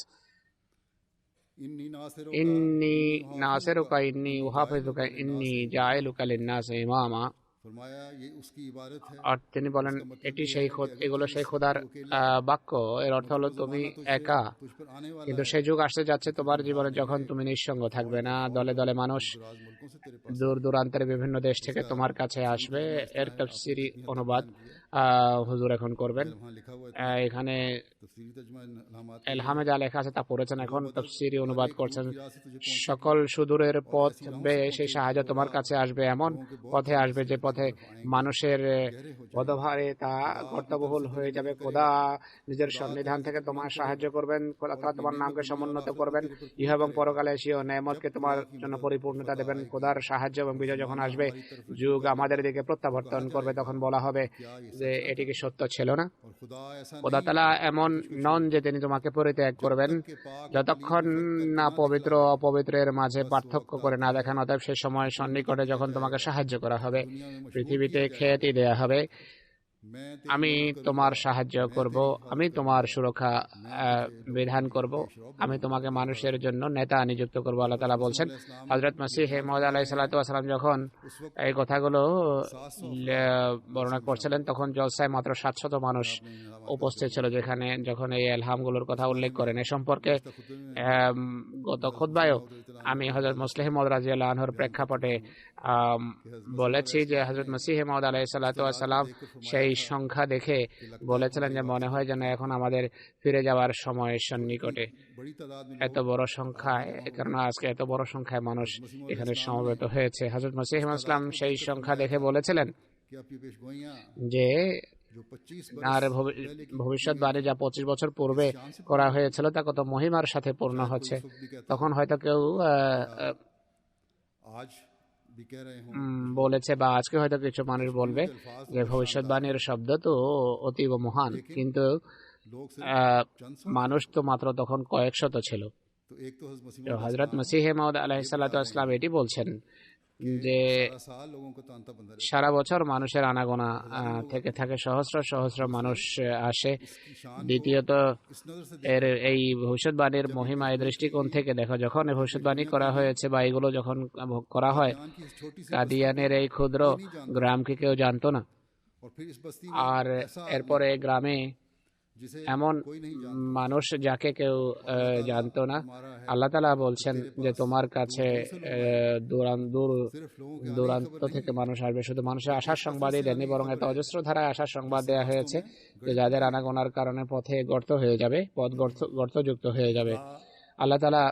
إني ناصرك إني أحافظك إني جاعلك للناس إماما। फरमाया ये उसकी इबारत है আর তিনি বলেন এটি এগুলো সেই খোদার বাক্য। এর অর্থ হলো তুমি একা, तुझ पर आने वाला কিন্তু সেই যুগ আসতে যাচ্ছে তোমার জীবনে যখন তুমি নিঃসঙ্গ থাকবে না, দলে দলে মানুষ राज मुल्कों से तेरे দূর দূরান্তের বিভিন্ন দেশ থেকে তোমার কাছে আসবে। এর তাফসীরি অনুবাদ হুজুর এখন করবেন। वहाँ लिखा हुआ है এখানে तफसीरी तर्जुमा इल्हामात এলহামে যা লেখা আছে তা পড়েছেন, এখন তাফসীরি অনুবাদ করছেন। সকল সুদূরের পথ বেয়ে সেই সাহায্য তোমার কাছে আসবে, এমন পথে আসবে যে পথে মানুষের পদভারে তা কর্তব্যবহুল হয়ে যাবে। খোদা নিজের সন্নিধান থেকে তোমার সাহায্য করবেন, খোদা তোমার নামকে সমুন্নত করবেন, ইহ এবং পরকালে সিও নেয়ামতকে তোমার জন্য পরিপূর্ণতা দেবেন। খোদার সাহায্য এবং বিজয় যখন আসবে, যুগ আমাদের দিকে প্রত্যাবর্তন করবে, তখন বলা হবে যে যে এটি কি সত্য ছিল না? और खुदा ऐसा খোদা नहीं তাআলা है এমন कि उसको নন छोड़ যে তিনি তোমাকে পরিত্যাগ जब করবেন तक के पाक और যতক্ষণ पलीद में फर्क करके না ना পবিত্র दिखलाए, অপবিত্রের মাঝে बस পার্থক্য वक्त করে आता না है দেখানো, অতএব সেই সময় कि সন্নিকটে निकल যখন दिया তোমাকে जाएगा, সাহায্য করা হবে, दुनिया में मशहूर পৃথিবীতে किया খ্যাতি जाएगा, দেয়া হবে। मैं तेरी আমি मदद তোমার करूंगा, সাহায্য मैं করব, तेरी আমি हिफाजत তোমার करूंगा, সুরক্ষা मैं तुझे लोगों বিধান के लिए করব, पेशरो আমি बनाऊंगा। তোমাকে अल्लाह ताला মানুষের জন্য নেতা নিযুক্ত করব। और আল্লাহ हज़रत তাআলা मसीह বলছেন, अलैहिस्सलाम হযরত ये মসিহ बयान মউদ फरमा আলাইহিস रहे সালাতু हैं, ওয়াস সালাম যখন उस वक्त এই কথাগুলো 700 अफराद বর্ণনা जलसे में করছিলেন, शामिल थे। তখন জলসায় মাত্র 700 মানুষ मैं आपने इन इनामात का উপস্থিত जिक्र ছিল, किया। যেখানে যখন এই এলহামগুলোর इस কথা बारे উল্লেখ में করেন। এ সম্পর্কে गुज़श्ता खुतबे में मैंने গত हज़रत मुस्लिम খুতবায়ও मौऊद रज़ियल्लाहु আমি अन्हु के হযরত हवाले से মুসলিহ মউদ রাদিয়াল্লাহু আনহুর बयान कर প্রেক্ষাপটে चुका हूँ कि हज़रत मसीह मौऊद বলেছি যে হযরত अलैहिस्सलाम ने মসিহ মউদ আলাইহিস इस সালাতু ওয়াস तादाद को সালাম देखकर फरमाया সেই था সংখ্যা দেখে कि लगता है বলেছিলেন हमारी যে মনে वापसी হয় का যেন वक्त এখন है। আমাদের ফিরে যাওয়ার সময় तो इतनी সন্নিকটে। बड़ी तादाद में এত लोग বড় आज সংখ্যায়, यहाँ जमा हुए কেননা हैं। আজকে এত বড় সংখ্যায় মানুষ हज़रत मसीह मौऊद এখানে अलैहिस्सलाम ने সমবেত হয়েছে। হযরত মসিহ इस ইসলাম तादाद को সেই देखकर সংখ্যা फरमाया দেখে था বলেছিলেন कि आपकी पेशगोइयाँ যে जो 25 बरस আর पहले की गई ভবিষ্যৎবাণী थी যা 25 বছর किस পূর্বে शान से पूरी করা होगी। হয়েছিল তা কত মহিমার সাথে পূর্ণ शायद कोई হচ্ছে। इस वक्त भी कहता তখন हो হয়তো কেউ या आज भी कह रहे हों कुछ लोग বলেছে, বা আজকে হয়তো কিছু মানুষ पेशगोइयों বলবে के अल्फाज तो যে बड़े शानदार ভবিষ্যৎবাণীর हैं, শব্দ তো অতীব মহান, लेकिन কিন্তু लोग सिर्फ আহ, चंद सौ थे। মানুষ তো মাত্র তখন কয়েক শত ছিল। तो एक तो हज़रत मसीह তো मौऊद হযরত अलैहिस्सलाम মসিহ মউদ আলাইহিস ये সালাতু बता ওয়াস সালাম रहे हैं এটি বলছেন कि যে सारा साल लोगों को तांता बंधा रहता সারা বছর মানুষের আনাগোনা है, हजारों लोग থেকে आते থাকে, हैं। সহস্র সহস্র মানুষ আসে। इसकी शान को দ্বিতীয়ত इस नज़र से এর देखो এই ভবিষ্যৎবাণীর जब ये মহিমা এই पेशगोई দৃষ্টিকোণ की থেকে দেখো, যখন এই ये ভবিষ্যৎবাণী पेशगोइयाँ করা की गई হয়েছে বা এগুলো যখন করা হয়, कादियान की इस छोटी सी बस्ती কাদিয়ানের को এই ক্ষুদ্র कोई नहीं जानता था গ্রামকে কেউ জানতো না। और फिर इस बस्ती में আর ऐसा आदमी এরপরে গ্রামে जिसे এমন कोई नहीं जानता মানুষ যাকে কেউ और अल्लाह ताला জানতো না। फरमा रहा है আল্লাহ তাআলা कि বলছেন तेरे যে पास তোমার दूर কাছে दूर से लोग आएंगे দূর सिर्फ लोगों के आने की দূরান্ত खबर नहीं থেকে दी মানুষ আসবে, শুধু মানুষের बल्कि আসার इस সংবাদই कसरत से দেননি, आने की বরং এত खबर है অজস্র ধারায় আসার সংবাদ जिससे দেওয়া वास्तव হয়েছে में যে गड़बड़ যাদের होगी। আনাগোনার কারণে পথে গর্ত হয়ে যাবে, পথ গর্তযুক্ত হয়ে যাবে। खुदा আল্লাহ তাআলা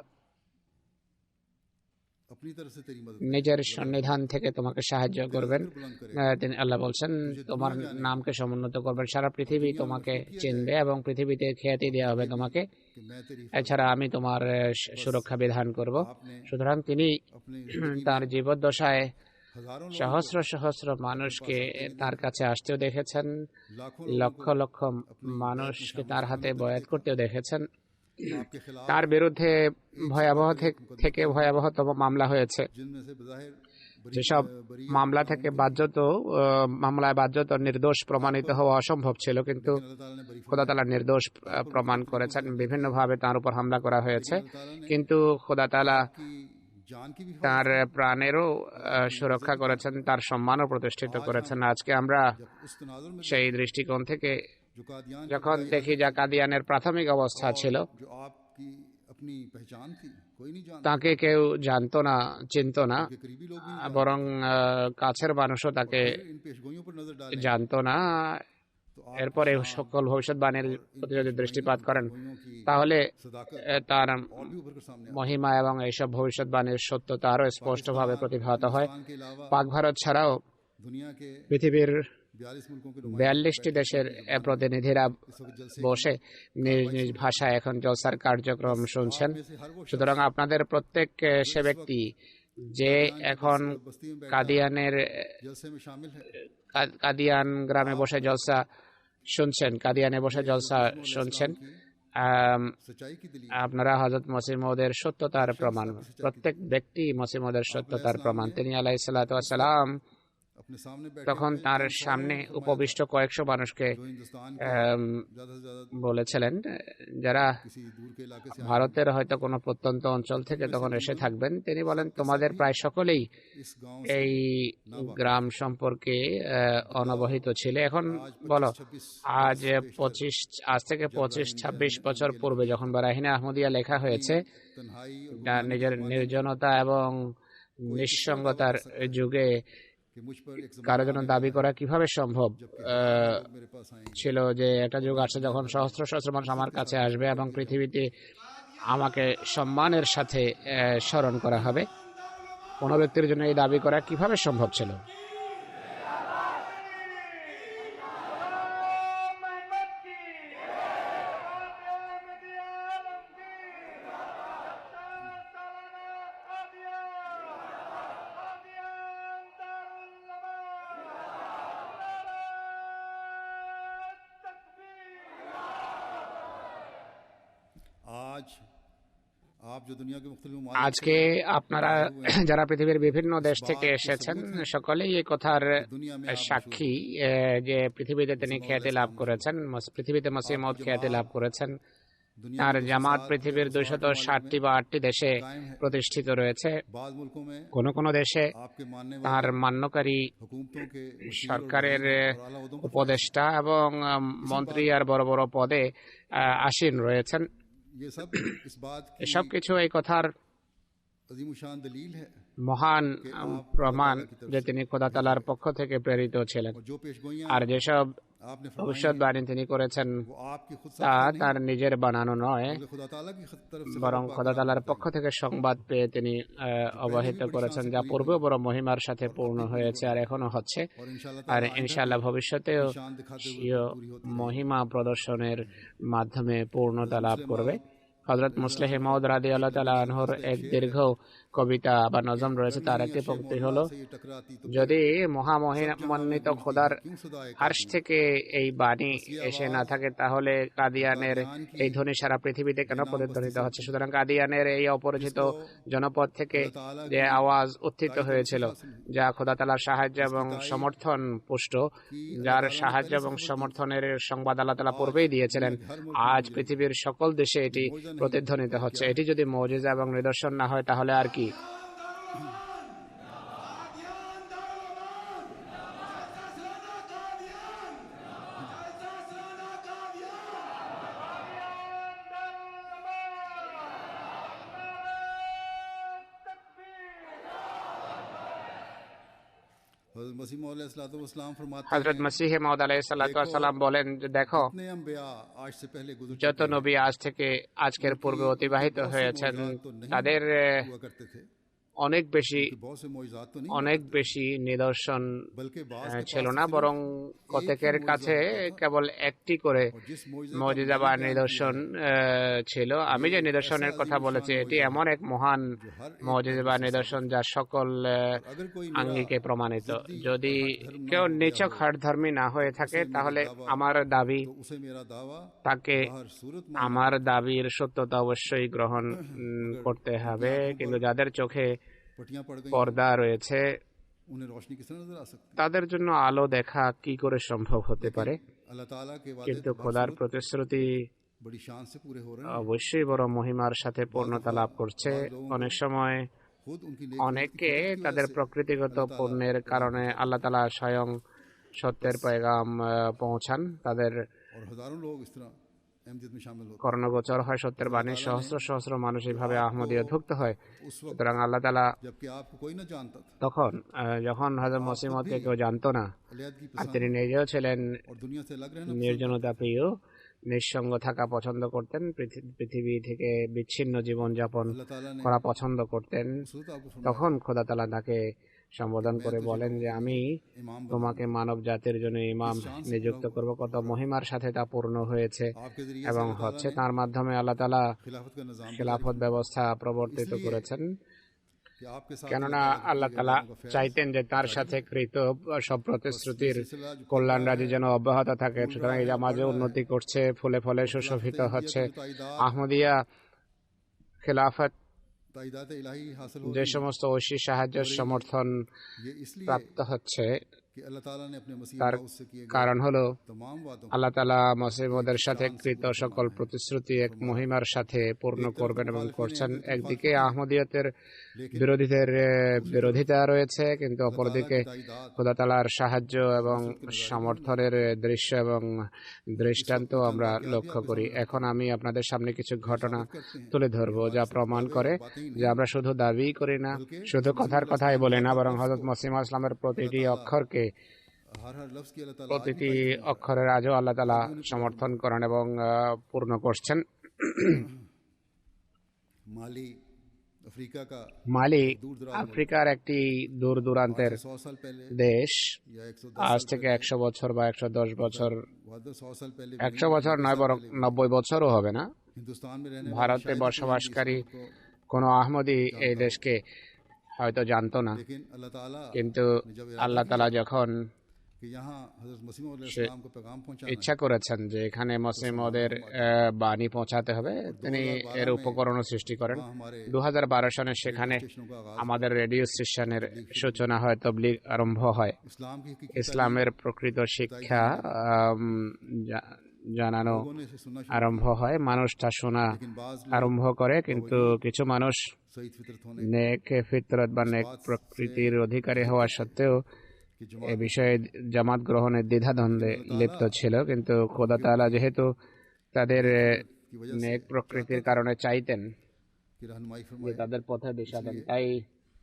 अपनी तरफ से तेरी मदद নিজের करेगा, সন্নিধান থেকে তোমাকে সাহায্য तेरा করবেন। जिक्र बुलंद करेगा, তিনি আল্লাহ বলছেন तुझे তোমার दुनिया जानेगी নামকে সমুন্নত করবেন, সারা और পৃথিবী दुनिया में তোমাকে मशहूर किया চিনবে जाएगा এবং পৃথিবীতে খ্যাতি और দেওয়া হবে कहेगी তোমাকে। कि मैं तेरी हिफाजत এছাড়া करूंगा। আমি তোমার बस সুরক্ষা বিধান করব। आपने সুতরাং তিনি अपनी जिंदगी তার में জীবদ্দশায় हजारों लोगों সহস্র को সহস্র अपने মানুষকে पास आते हुए তার देखा, কাছে আসতেও দেখেছেন, लाखों लोगों লক্ষ को লক্ষ अपनी बैत में মানুষকে তার হাতে शामिल करते বয়াত देखा, করতেও দেখেছেন। आपके खिलाफ তার বিরুদ্ধে 100 ভয়াবহ से अधिक मुकदमे থেকে चल रहे हैं ভয়াবহতম মামলা হয়েছে, जिनमें से बज़ाहिर যেসব बरी মামলা नामुमकिन থেকে थे, মামলায় বাধ্যত নির্দোষ প্রমাণিত आप হওয়া অসম্ভব ছিল, কিন্তু लेकिन अल्लाह ताला ने बरी খোদা फरमाया, তাআলা নির্দোষ आप पर প্রমাণ मुख्तलिफ तरीकों করেছেন। से हमले किए বিভিন্ন गए, ভাবে তার উপর হামলা করা হয়েছে, लेकिन अल्लाह ताला ने কিন্তু খোদা তাআলা आपकी जान की भी তার हिफाजत की প্রাণেরও और आपकी সুরক্ষা इज्जत भी করেছেন, कायम তার সম্মানও প্রতিষ্ঠিত आज করেছেন। हम আজকে আমরা जब उस तनाजुर में সেই देखते हैं দৃষ্টিকোণ থেকে जो कादियान की যখন इब्तदाई দেখি हालत যা थी কাদিয়ানের প্রাথমিক অবস্থা और ছিল, जो आपकी अपनी पहचान थी, कोई नहीं जानता তাকে কেউ জানতো না, চিনতো না, उनके करीबी लोग भी नहीं जानते বরং কাছের মানুষও और তাকে फिर इन पेशगोइयों पर नजर डालें জানতো না। तो এরপরে आपकी शान সকল ভবিষ্যৎবাণীর और इन প্রতি যদি पेशगोइयों দৃষ্টিপাত इन করেন, पेशगोइयों की তাহলে सदाकत তার और भी उभर कर सामने आती মহিমা এবং এইসব ভবিষ্যৎবাণীর সত্যতা আরও है। স্পষ্টভাবে पाकिस्तान প্রতিভাত হয়। हिंदुस्तान के अलावा পাক ভারত ছাড়াও दुनिया के পৃথিবীর 42 मुल्कों के नुमाइंदे 42টি बैठक দেশের की ज़बान में প্রতিনিধিরা इस वक्त जलसे বসে की নিজ कार्रवाई নিজ सुन रहे हैं। ভাষায় এখন জলসার কার্যক্রম बस आप শুনছেন। में से हर वो সুতরাং शख्स আপনাদের প্রত্যেক जो সে इस वक्त ব্যক্তি যে कादियान की এখন बस्ती में बैठा কাদিয়ানের जलसे में शामिल है, কাদিয়ান গ্রামে বসে জলসা শুনছেন, কাদিয়ানে বসে ये জলসা हज़रत मसीह শুনছেন, अलैहिस्सलाम की सच्चाई की दलील है। আপনারা হযরত মসিহ মউদের সত্যতার প্রমাণ, প্রত্যেক ব্যক্তি মসিহ মউদের সত্যতার প্রমাণ। তিনি আলাইহিস সালাতু ওয়াস সালাম अपने सामने बैठे তখন हुए তার इन फौरों সামনে को फरमाया উপবিষ্ট था, কয়েকশো মানুষকে जो हिंदुस्तान के ज्यादा से ज्यादा বলেছিলেন, যারা किसी दूर के इलाके से आए ভারতের হয়তো কোনো প্রত্যন্ত অঞ্চল থেকে তখন এসে থাকবেন। তিনি বলেন, তোমাদের প্রায় সকলেই इस गांव से এই গ্রাম সম্পর্কে অনবহিত ছিল। এখন বলো, আজ 25-26 বছর পূর্বে যখন বারাহিনে আহমদিয়া লেখা হয়েছে, तन्हाई और নিজের নির্জনতা এবং নিঃসঙ্গতার যুগে कि मुझ पर एक কারো ज़माना জন্য आने দাবি वाला করা কিভাবে সম্ভব जबकि हज़ारों लोग मेरे पास आएंगे ছিল যে একটা যুগ আসছে যখন সহস্র সহস্র মানুষ আমার কাছে আসবে এবং পৃথিবীতে আমাকে সম্মানের সাথে স্মরণ করা হবে। কোনো ব্যক্তির জন্য এই দাবি করা কিভাবে সম্ভব ছিল? आज आप जो दुनिया के मुख्तलिफ ममालिक আজকে আপনারা যারা পৃথিবীর বিভিন্ন দেশ থেকে এসেছেন সকলেই এই কথার दुनिया में आप সাক্ষী যে পৃথিবীতে তিনি খ্যাতি লাভ করেছেন, পৃথিবীতে মসিহ মউদ খ্যাতি লাভ করেছেন। दुनिया আর में জামাত 207 পৃথিবীর 260টি বা 8টি দেশে প্রতিষ্ঠিত রয়েছে। बाद मुल्कों में কোন কোন দেশে आपके मानने वाले তার মান্যকারী हुकूमतों के वज़ीर और সরকারের और आला ओहदों पर উপদেষ্টা এবং মন্ত্রী আর বড় বড় পদে আসীন রয়েছেন। ये सब इस बात की এসব কিছু এই কথার अजीमुशान दलील है মহান প্রমাণ যে তিনি খোদা তাআলার পক্ষ থেকে প্রেরিত ছিলেন। और जो पेशगोइयां আর যেসব आपने फरमाई ভবিষ্যৎবাণী তিনি করেছেন वो आपकी खुद তা साख्त नहीं তার নিজের বানানো নয়, बल्कि खुदा ताला की तरफ से বরং খোদা তাআলার পক্ষ থেকে সংবাদ পেয়ে তিনি অবহিত করেছেন, যা পূর্বেও বড় মহিমার সাথে পূর্ণ হয়েছে আর এখনো হচ্ছে। और इंशाल्लाह আর ताला ইনশাআল্লাহ ভবিষ্যতেও शान दिखाते हुए স্বীয় पूरी होती है। মহিমা প্রদর্শনের মাধ্যমে পূর্ণতা লাভ করবে। হযরত মুসলিহ মাউদ রাদিয়াল্লাহু তাআলা আনহুর এক দীর্ঘ কবিতা বা নজম রয়েছে, তার একটি পংক্তি হলো, से ये टकराती तो যদি মহামহিমান্বিত খোদার क्यों सदाए আরশ থেকে এই বাণী এসে না থাকে তাহলে কাদিয়ানের এই ধ্বনি সারা পৃথিবীতে কেন প্রতিধ্বনিত হচ্ছে? সুতরাং কাদিয়ানের এই অপরিচিত জনপদ থেকে যে আওয়াজ উত্থিত হয়েছিল, যা খোদা তাআলার সাহায্য এবং সমর্থন পুষ্ট, যার সাহায্য এবং সমর্থনের সংবাদ আল্লাহ তাআলা পূর্বেই দিয়েছিলেন, আজ পৃথিবীর সকল দেশে এটি প্রতিধ্বনিত হচ্ছে। এটি যদি মুজিজা এবং নিদর্শন না হয় তাহলে আর কি? हज़रत मसीह मौद अलैहिस्सलाम फरमाते হযরত মসিহ মাউদ আলাইহিস সালাম বলেন যে দেখো, हैं अंबिया आज से पहले गुजर যত নবী আজ থেকে আজকের পূর্বে অতিবাহিত হয়েছেন তাদের हुआ करते थे অনেক বেশি कि बहुत से मौजूदात तो नहीं অনেক বেশি নিদর্শন बल्कि बाज के ছিল पास না, বরং প্রত্যেকের কাছে কেবল একটি করে और जिस मौजूदा মুজিজা বা নিদর্শন ছিল। আমি যে নিদর্শনের কথা বলেছি এটি এমন এক মহান মুজিজা বা নিদর্শন যা সকল अगर कोई আঙ্গিকে প্রমাণিত। যদি কেউ নিছক হঠধর্মী না হয়ে থাকে তাহলে আমার দাবি तो उसे मेरा दावा তাকে हर सूरत में আমার দাবির সত্যতা অবশ্যই গ্রহণ করতে হবে। কিন্তু যাদের চোখে पटियां पड़ गई পর্দা রয়েছে उन्हें रोशनी किस तरह नजर आ सकती তাদের জন্য আলো দেখা কি করে সম্ভব হতে পারে? है अल्लाह ताला के वादे কিন্তু খোদার প্রতিশ্রুতি बड़ी शान से पूरे हो रहे हैं অবশ্যই বড় মহিমার সাথে পূর্ণতা লাভ করছে। অনেক সময় खुद उनकी অনেকে তাদের প্রকৃতিগত পণ্যের কারণে আল্লাহ তাআলা স্বয়ং সত্যের পয়গাম পৌঁছান, তাদের और हजारों लोग इस तरह अहमदियत में शामिल होते কর্ণগোচর হয় সত্যের বাণী, সহস্র সহস্র মানুষ এইভাবে আহমদীয়ভুক্ত হয়। সুতরাং আল্লাহ তাআলা हैं जबकि आपको कोई न जानता था তখন যখন হযরত মসিহ মউদকে কেউ জানতো না अलैदगी আর पसंद তিনি নিজেও ছিলেন और दुनिया से अलग रहना নির্জনতা প্রিয়, নিঃসঙ্গ থাকা পছন্দ করতেন, পৃথিবী থেকে বিচ্ছিন্ন জীবন যাপন अल्लाह ताला ने করা পছন্দ করতেন, सूरत आपको फरमाया তখন খোদা তাআলা তাকে সম্বোধন করে বলেন যে আমি इमाम তোমাকে মানব জাতির জন্য ইমাম নিযুক্ত করব। কত মহিমার সাথে তা পূর্ণ হয়েছে आपके जरिए এবং হচ্ছে, তার মাধ্যমে আল্লাহ তাআলা खिलाफत का निजाम খেলাফত ব্যবস্থা প্রবর্তিত করেছেন। कि आपके साथ কেননা আল্লাহ তাআলা চাইতেন যে তার সাথে কৃত সব প্রতিশ্রুতির কল্যাণ রাজি যেন অব্যাহত থাকে। সুতরাং এই জামাজে উন্নতি করছে, ফলে ফলে সুশোভিত হচ্ছে। আহমদিয়া খেলাফত ताइदात इलाही हासिल हो যে समस्त ঐশী সাহায্যের সমর্থন ये इसलिए প্রাপ্ত হচ্ছে कि अल्लाह ताला ने अपने मसीह তার मौद से किए गए কারণ হলো तमाम वादों আল্লাহ তাআলা মসিহ মউদের সাথে কৃত সকল প্রতিশ্রুতি এক মহিমার সাথে পূর্ণ করবেন এবং করছেন। একদিকে আহমদিয়তের বিরোধীদের বিরোধিতা রয়েছে, কিন্তু অপরদিকে খোদা তাআলার সাহায্য এবং সমর্থনের দৃশ্য এবং দৃষ্টান্ত আমরা লক্ষ্য করি। এখন আমি আপনাদের সামনে কিছু ঘটনা তুলে ধরব যা প্রমাণ করে যে আমরা শুধু দাবি করি না, শুধু কথার কথাই বলি না, বরং হযরত মসিহ মাউদ ইসলামের প্রতিটি অক্ষরকে हर हर लफ्ज की अल्लाह ताला প্রতিটি অক্ষরের আজও আল্লাহ তাআলা সমর্থন করেন এবং পূর্ণ করছেন। माली अफ्रीका का মালি আফ্রিকার একটি দূর দূরান্তের 100 साल पहले দেশ। या 110 আজ থেকে 100 বছর বা 110 বছর, 100 साल पहले 100 বছর নয় বরং 90 বছরও হবে না, हिंदुस्तान में रहने ভারতে বসবাসকারী কোনো আহমদি এই দেশকে হয়তো জানতো না। लेकिन अल्लाह ताला কিন্তু আল্লাহ তাআলা যখন कि कि यहाँ हजरत मसीह मौद সে अलैहिस्सलाम को पैगाम पहुंचाना ইচ্ছা করেছেন যে এখানে মসিহ মওদের বাণী পৌঁছাতে হবে। তিনি এর উপকরণও সৃষ্টি করেন। वहाँ हमारे 2012 সনে रेडियो সেখানে स्टेशनों का आगाज আমাদের রেডিও স্টেশনের সূচনা হয়, তবলিগ আরম্ভ হয়। इस्लाम की हकीकी ইসলামের প্রকৃত শিক্ষা আম, জা- জানানো लोगों ने इसे सुनना शुरू আরম্ভ হয়, মানুষ তা শোনা लेकिन बाज আরম্ভ করে। কিন্তু কিছু মানুষ सईद फितरत होने নেক ফিতরত বা নেক প্রকৃতির অধিকারী হওয়া সত্ত্বেও की এ বিষয়ে জামাত গ্রহণের দ্বিধাদ্বন্দ্বে লিপ্ত ছিল। কিন্তু খোদা তাআলা যেহেতু তাদের की वजह से নেক প্রকৃতির কারণে চাইতেন की रहनुमाई যে फरमाई তাদের पথে দিশা দেন, তাই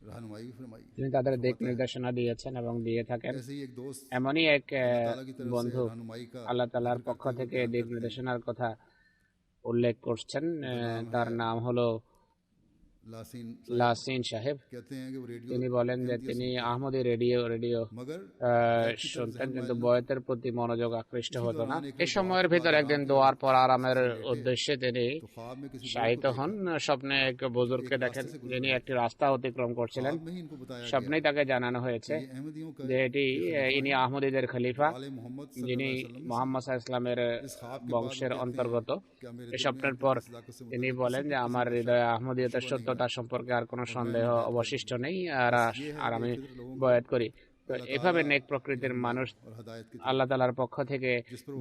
रहनुमाई भी फरमाई। তিনি তাদের দিক নির্দেশনা দিয়েছেন এবং দিয়ে থাকেন। ऐसे ही एक दोस्त এমনই এক ताला की तरफ से বন্ধু रहनुमाई का আল্লাহ তাআলার পক্ষ থেকে দিক নির্দেশনার কথা উল্লেখ করছেন। তার নাম হলো लासीन লাসিন সাহেব। कहते हैं कि वो रेडियो তিনি বলেন যে তিনি আহমদি রেডিও मगर শুনতেন, কিন্তু বয়তের প্রতি মনোযোগ আকৃষ্ট হতো না। এই সময়ের ভিতর একদিন দোয়ার পর আরামের উদ্দেশ্যে তিনি तो ख्वाब में किसी শায়িত হন। স্বপ্নে এক বুজুর্গকে দেখেন যিনি একটি রাস্তা অতিক্রম করছিলেন। में ही इनको बताया স্বপ্নেই তাকে জানানো হয়েছে कि अहमदियों का যে এটি ইনি আহমদীদের খলিফা, आले मोहम्मद যিনি মোহাম্মদ সাল্লাল্লাহু আলাইহি ইসলামের বংশের অন্তর্গত। এই স্বপ্নের পর তিনি বলেন যে আমার হৃদয়ে আহমদিয়তের সত্যতা সম্পর্কে আর কোনো সন্দেহ অবশিষ্ট নেই, আর আমি বয়াত করি। তো এভাবে নেক প্রকৃতির মানুষ और हदायत की আল্লাহ তাআলার পক্ষ থেকে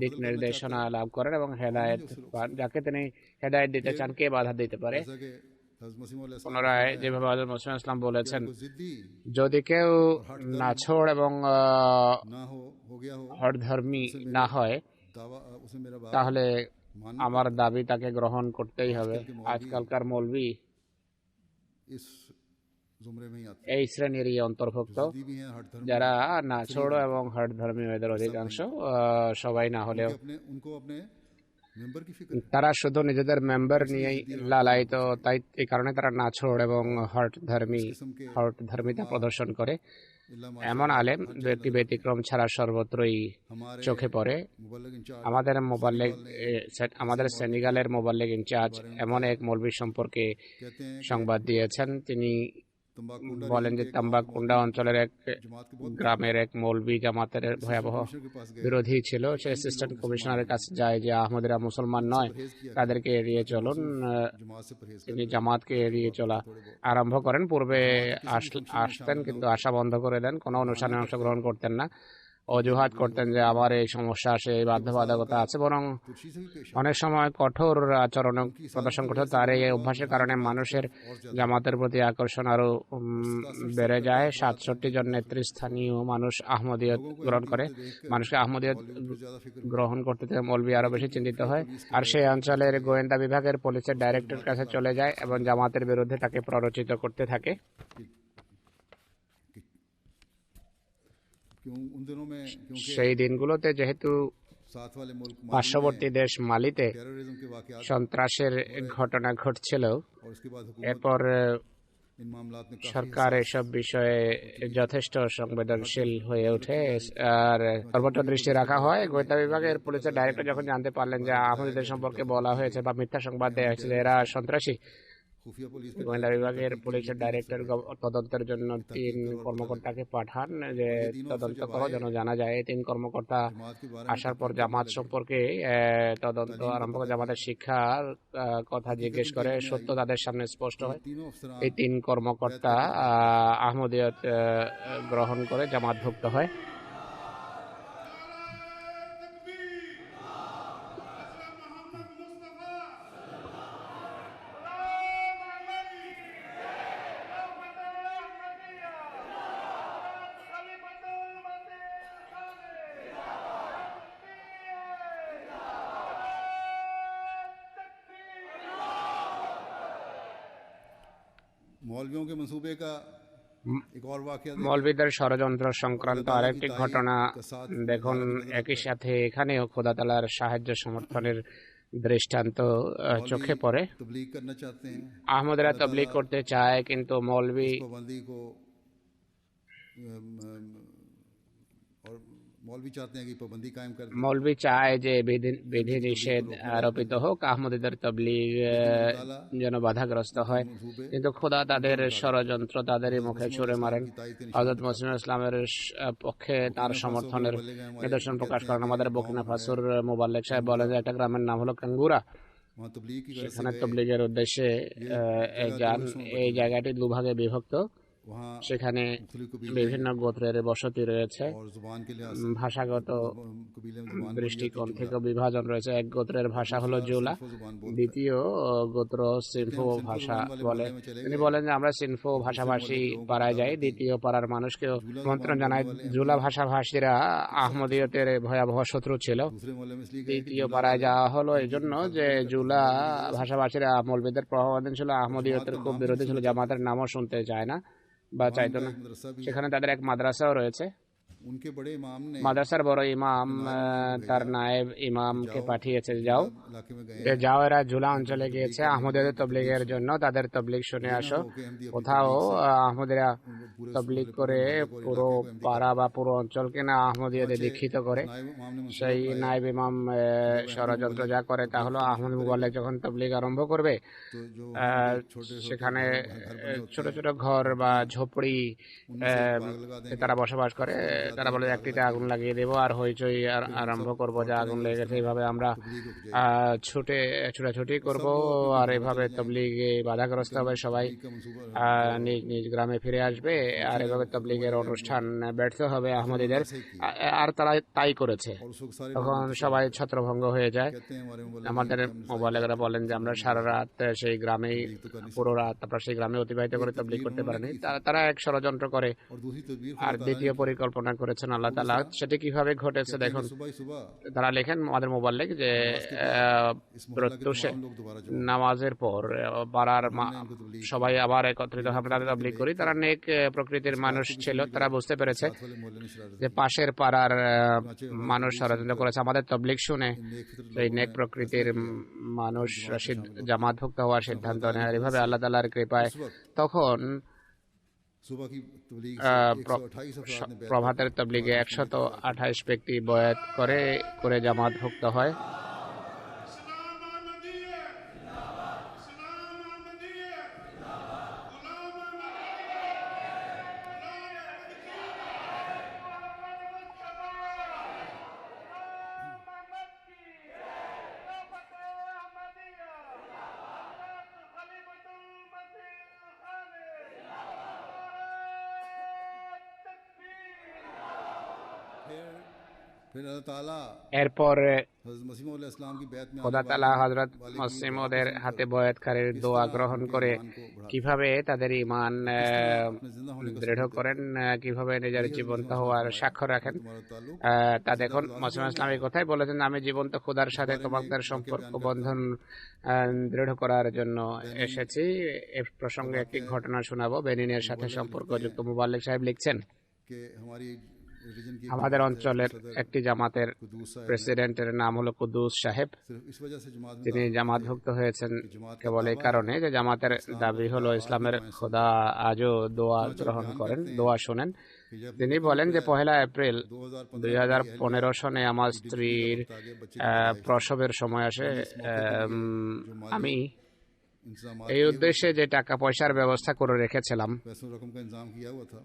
দিক নির্দেশনা লাভ করেন এবং হেদায়েত পান। যাকে তিনি হেদায়েত দিতে চান, কে বাধা দিতে পারে? जैसा कि हज़रत मसीह मौद अलैहिस्सलाम পুনরায় যেভাবে হযরত মুহাম্মদ ইসলাম বলেছেন, को जिद्दी যদি কেউ নাছোড় এবং ना हो गया हो হঠধর্মী না হয় दावा उसे मेरा बाप তাহলে আমার দাবি তাকে গ্রহণ করতেই হবে। আজকালকার মৌলবি इस जुमरे में ही आते এই শ্রেণীরই অন্তর্ভুক্ত, हैं जिद्दी भी हैं हर धर्म যারা নাছোড় এবং হঠধর্মী এদের অধিকাংশ, সবাই না হলেও। उनको अपने मेंबर की फिक्र তারা শুধু নিজেদের মেম্বার নিয়েই লালায়িত, তাই এই কারণে তারা নাছোড় এবং হঠধর্মিতা প্রদর্শন করে। এমন আলেম দু একটি ব্যতিক্রম ছাড়া সর্বত্রই हमारे চোখে পড়ে। मुबल्लिग इंचार्ज আমাদের সেনেগালের মোবাল্লিগ ইনচার্জ এমন এক মৌলবী সম্পর্কে कहते हैं সংবাদ দিয়েছেন। তিনি तंबाकू বলেন যে তাম্বাকুন্ডা অঞ্চলের এক जमात के बहुत গ্রামের এক মৌলবী জামাতের ভয়াবহ कमिश्नर के पास गए বিরোধী ছিল। সে অ্যাসিস্ট্যান্ট কমিশনারের কাছে যায় যে আহমদিরা মুসলমান নয়, তাদেরকে এড়িয়ে চলুন। जमात से परहेज তিনি জামাতকে এড়িয়ে চলা আরম্ভ করেন। পূর্বে আসতেন কিন্তু আসা বন্ধ করে দেন, কোনো অনুষ্ঠানে অংশগ্রহণ করতেন না। অজুহাত করতেন যে আমার এই সমস্যা আছে, এই বাধ্যবাধকতা আছে। বরং तुलसी से भी पेश অনেক সময় কঠোর আচরণ প্রদর্শন করতে। তার এই অভ্যাসের কারণে মানুষের জামাতের প্রতি আকর্ষণ আরো বেড়ে যায়। 67 জন নেতৃস্থানীয় মানুষ আহমদিয়ত গ্রহণ করে। মানুষকে আহমদিয়ত ज्यादा फिक्र গ্রহণ করতে থেকে মৌলবি আরো বেশি চিন্তিত হয়, আর সেই অঞ্চলের গোয়েন্দা বিভাগের পুলিশের ডাইরেক্টরের কাছে চলে যায় এবং জামাতের বিরুদ্ধে তাকে প্ররোচিত করতে থাকে। क्यों उन दिनों में क्योंकि সেই দিনগুলোতে যেহেতু साथ वाले मुल्क পার্শ্ববর্তী দেশ মালিতে टेररिज्म के वाकयात সন্ত্রাসের ঘটনা ঘটছিল, और उसके बाद हुकूमत এরপর इन मामलात में काफी সরকার এসব বিষয়ে যথেষ্ট সংবেদনশীল হয়ে ওঠে আর সর্বোচ্চ দৃষ্টি রাখা হয়। গোয়েন্দা বিভাগের পুলিশের ডাইরেক্টর যখন জানতে পারলেন যে আহমদীদের সম্পর্কে বলা হয়েছে বা মিথ্যা সংবাদ দেওয়া হয়েছে যে এরা সন্ত্রাসী, खुफिया पुलिस के গোয়েন্দা বিভাগের পুলিশের ডাইরেক্টর তদন্তের জন্য 3 কর্মকর্তাকে পাঠান যে তদন্ত করো যেন জানা যায়। এই 3 কর্মকর্তা जमात के बारे আসার পর জামাত সম্পর্কে তদন্ত আরম্ভ করে, জামাতের শিক্ষার কথা জিজ্ঞেস করে। সত্য তাদের সামনে স্পষ্ট হয়। में तीनों अफसरान এই 3 কর্মকর্তা আহমদিয়ত গ্রহণ করে জামাতভুক্ত হয়। मौलवियों के मंसूबे का एक और वाकया মৌলবীদের ষড়যন্ত্র সংক্রান্ত আরেকটি ঘটনা দেখুন। একই সাথে এখানেও খোদা তাআলার সাহায্য সমর্থনের দৃষ্টান্ত চোখে পড়ে। तबलीग करना चाहते हैं আহমদরা তবলিগ করতে চায়, কিন্তু মৌলবী पाबंदी को और मौलवी चाहते हैं कि पाबंदी कायम कर दें, মৌলবি চায় যে বিধি নিষেধ আরোপিত হোক, আহমদীদের তবলিগ अल्लाह ताला যেন বাধাগ্রস্ত হয়। मंसूबे কিন্তু খোদা তাদের ষড়যন্ত্র তাদেরই মুখে ছুড়ে মারেন। की तायद के निशान হযরত মুসলিম ইসলামের পক্ষে তার সমর্থনের নিদর্শন প্রকাশ করেন। আমাদের বর্কিনা ফাসোর মোবাল্লেগ সাহেব বলেন যে একটা গ্রামের নাম হলো কাঙ্গুরা, वहाँ तबलीग की गरज से সেখানে गए, তবলিগের উদ্দেশ্যে যান। এই জায়গাটি দুভাগে বিভক্ত। वहाँ সেখানে मुख्तलिफ कबीले বিভিন্ন গোত্রের বসতি রয়েছে। और जुबान के लिहाज ভাষাগত कबीले में जुबान দৃষ্টিকোণ থেকে বিভাজন রয়েছে। এক গোত্রের ভাষা হলো জুলা, जुबान बोल দ্বিতীয় গোত্র সিনফো ভাষা বলে। তিনি বলেন যে আমরা সিনফো ভাষাভাষী পাড়ায় যাই, দ্বিতীয় পাড়ার মানুষকে আমন্ত্রণ জানাই। জুলা ভাষাভাষীরা আহমদীয়তের ভয়াবহ শত্রু ছিল। दूसरे मोहल्ले में इसलिए गए তৃতীয় পাড়ায় যাওয়া হলো এই জন্য যে জুলা ভাষাভাষীরা মৌলবীদের প্রভাবাধীন ছিল, আহমদীয়তের খুব বিরোধী ছিল, জামাতের নামও শুনতে চায় না বা চাইতো না। मदरसा भी সেখানে তাদের এক মাদ্রাসাও রয়েছে। उनके बड़े इमाम ने মাদ্রাসার বড় ইমাম তার নায়েব ইমামকে পাঠিয়েছে, যাও इलाके में गए যে যাও এরা জুলা অঞ্চলে গিয়েছে আহমদীয়দের তবলিগের জন্য, তাদের তবলিগ শুনে আসো। কোথাও আহমদীরা তবলিগ করে পুরো পাড়া বা পুরো অঞ্চলকে না আহমদীয়দের দীক্ষিত করে। नायब इमाम ने সেই নায়েব ইমাম ষড়যন্ত্র যা করে তা হলো আহমদ মুবাল্লেগ যখন তবলিগ আরম্ভ করবে, तो जो সেখানে ছোট ছোট ঘর বা ঝোপড়ি তারা বসবাস করে। তারা বলে একটিতে আগুন লাগিয়ে দেবো আর হইচই আরম্ভ করবো, যা আগুন লেগেছে এইভাবে আমরা ছুটাছুটি করব আর এভাবে তবলিগে বাধাগ্রস্ত হবে সবাই, का मंसूबा নিজ নিজ গ্রামে ফিরে আসবে আর এভাবে তবলিগের অনুষ্ঠান ব্যর্থ হবে আহমদীদের। আর তারা তাই করেছে। और उसको सारे তখন সবাই ছত্রভঙ্গ হয়ে যায়। कहते हैं हमारे मोहल्ले আমাদের মোবাইলেরা বলেন যে আমরা সারা রাত সেই গ্রামেই, পুরো রাত আমরা সেই গ্রামে অতিবাহিত করে তবলিগ করতে পারিনি। তারা এক ষড়যন্ত্র করে और दूसरी तदबीर আর দ্বিতীয় পরিকল্পনা করেছেন আল্লাহ তাআলা। সেটি কিভাবে ঘটেছে দেখুন। सुबह ही सुबह তারা লেখেন আমাদের মোবাইলে যে প্রত্যুষে लोग दोबारा जो নামাজের পর পাড়ার সবাই আবার একত্রিত হবে, তাদের তবলিগ করি। তারা নেক প্রকৃতির মানুষ ছিল, তারা বুঝতে পেরেছে वाले मोहल्ले ने शरारत যে পাশের পাড়ার মানুষ ষড়যন্ত্র করেছে। আমাদের তবলিগ শুনে नेक फितर সেই नेक প্রকৃতির মানুষ জামাতভুক্ত হওয়ার সিদ্ধান্ত নেয়। আর এভাবে আল্লাহ তাআলার কৃপায় তখন सुबह की तबलीग से 128 अफराद ने बैत প্রভাতের তবলিগে 128 ব্যক্তি বয়াত করে জামাতভুক্ত হয়। फिर अल्लाह ताला এরপর हज़रत मसीह मौला इस्लाम की बैत में খোদা তাআলা হযরত মুসলিমদের হাতে বয়াতকারীর দোয়া গ্রহণ করে কিভাবে তাদের ঈমান দৃঢ় করেন, কিভাবে নিজের জীবন্ত হওয়ার সাক্ষ্য রাখেন हमारा ताल्लुक তা দেখুন। মুসলিম ইসলামের কথাই বলেছেন, আমি জীবন্ত খোদার সাথে তোমাদের সম্পর্ক বন্ধন দৃঢ় করার জন্য এসেছি। এ প্রসঙ্গে একটি ঘটনা শোনাবো। বেনিনের সাথে সম্পর্কযুক্ত মুবাল্লিগ সাহেব লিখছেন, कि हमारी রিলিজন की আমাদের অঞ্চলের একটি জামাতের कुदूस साहब প্রেসিডেন্টের নাম হলো কুদ্দুস সাহেব। सिर्फ इस वजह से जमात में তিনি জামাতভুক্ত হয়েছেন কেবল এই কারণে যে জামাতের দাবি হলো ইসলামের খোদা আজও দোয়া গ্রহণ করেন, দোয়া শোনেন। তিনি বলেন যে 1 এপ্রিল 2015 সনে আমার স্ত্রীর প্রসবের সময় আসে। আমি इंतजाम এই उद्देश्य যে টাকা পয়সার ব্যবস্থা করে রেখেছিলাম, पैसों रकम का इंतजाम किया हुआ था,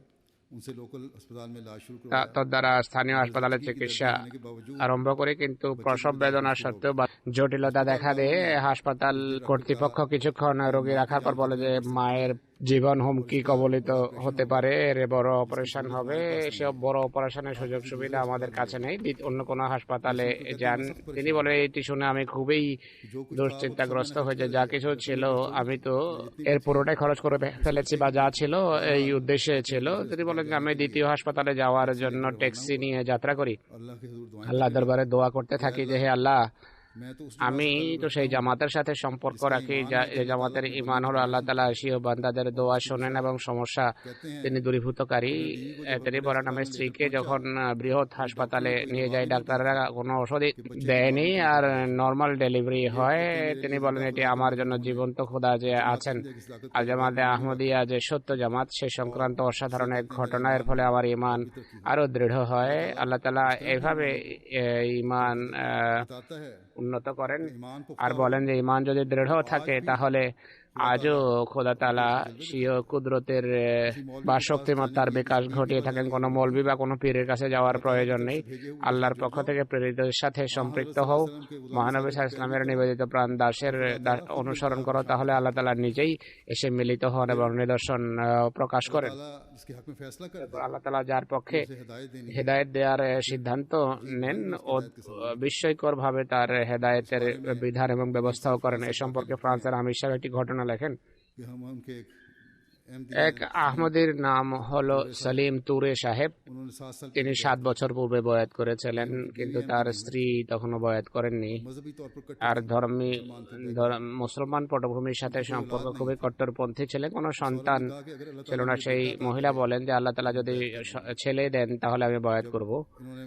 उनसे लोकल अस्पताल में इलाज शुरू তার দ্বারা স্থানীয় হাসপাতালে চিকিৎসা करने के बावजूद আরম্ভ করি। কিন্তু প্রসব বেদনা সত্ত্বেও বা জটিলতা দেখা দেয়। হাসপাতাল কর্তৃপক্ষ কিছুক্ষণ রোগী রাখার পর বলে যে মায়ের জীবন হুমকি কবলিত হতে পারে, এর বড় অপারেশন হবে। সব বড় অপারেশনের সুযোগ সুবিধা আমাদের কাছে নেই, অন্য কোনো হাসপাতালে যান। তিনি বলে এটি শুনে আমি খুবই দুশ্চিন্তাগ্রস্ত হয়ে যায়। যা কিছু ছিল আমি তো এর পুরোটাই খরচ করে ফেলেছি বা যা ছিল এই উদ্দেশ্যে ছিল। তিনি বলেন যে আমি দ্বিতীয় হাসপাতালে যাওয়ার জন্য ট্যাক্সি নিয়ে যাত্রা করি। अल्लाह के हुजूर दुआएं আল্লাহ দরবারে দোয়া করতে থাকি যে হে আল্লাহ, मैं तो उस আমি তো সেই জামাতের সাথে সম্পর্ক রাখি যে জামাতের ইমান হলো আল্লাহ তাআলা আশিও বান্দাদের দোয়া শোনেন এবং সমস্যা कहते हैं তিনি দূরীভূতকারী। তিনি বলেন আমি স্ত্রীকে যখন বৃহৎ হাসপাতালে নিয়ে যাই, ডাক্তাররা কোনো ওষুধই দেয়নি আর নর্মাল ডেলিভারি হয়। তিনি বলেন এটি আমার জন্য জীবন্ত খোদা যে আছেন। আর জামাতে আহমদিয়া যে সত্য জামাত সে সংক্রান্ত অসাধারণ এক ঘটনা, এর ফলে আমার ইমান আরো দৃঢ় হয়। আল্লাহ তাআলা এইভাবে ইমান बताता है উন্নত করেন ईमान को আর বলেন যে ইমান যদি দৃঢ় থাকে তাহলে আজও খোদা তাআলা স্বীয় কুদরতের বা শক্তিমত্তার বিকাশ ঘটিয়ে থাকেন। কোনো মৌলবি বা কোনো পীরের কাছে যাওয়ার প্রয়োজন নেই। আল্লাহর পক্ষ থেকে প্রেরিতদের সাথে সম্পৃক্ত হও, মহানবী সাল্লাল্লাহু আলাইহি ওয়াসাল্লামের নিবেদিত প্রাণ দাসের অনুসরণ করো, তাহলে আল্লাহ তাআলা নিজেই এসে মিলিত হন এবং নিদর্শন প্রকাশ করেন। ताला जिसके हक में फैसला करता এরপর আল্লাহ তাআলা যার পক্ষে है हिदायत देनी হেদায়েত দেওয়ার সিদ্ধান্ত নেন ও বিস্ময়কর ভাবে তার হেদায়েতের বিধান এবং ব্যবস্থাও করেন। এ সম্পর্কে ফ্রান্সের আমির সাহেব একটি ঘটনা লেখেন। कि हम उनके एक अहमदी এক আহমদির নাম হলো সলিম তুরে সাহেব। उन्होंने 7 साल তিনি 7 বছর পূর্বে বয়াত করেছিলেন, কিন্তু তার স্ত্রী তখনও বয়াত করেননি। मजहबी तौर पर আর মুসলমান পটভূমির সাথে সম্পর্ক খুবই কট্টরপন্থী ছিলেন। কোনো সন্তান कहा कि अगर अल्लाह ছিল না। সেই মহিলা বলেন যে আল্লাহ তাআলা যদি ছেলে দেন তাহলে আমি বয়াত করব। इन्होंने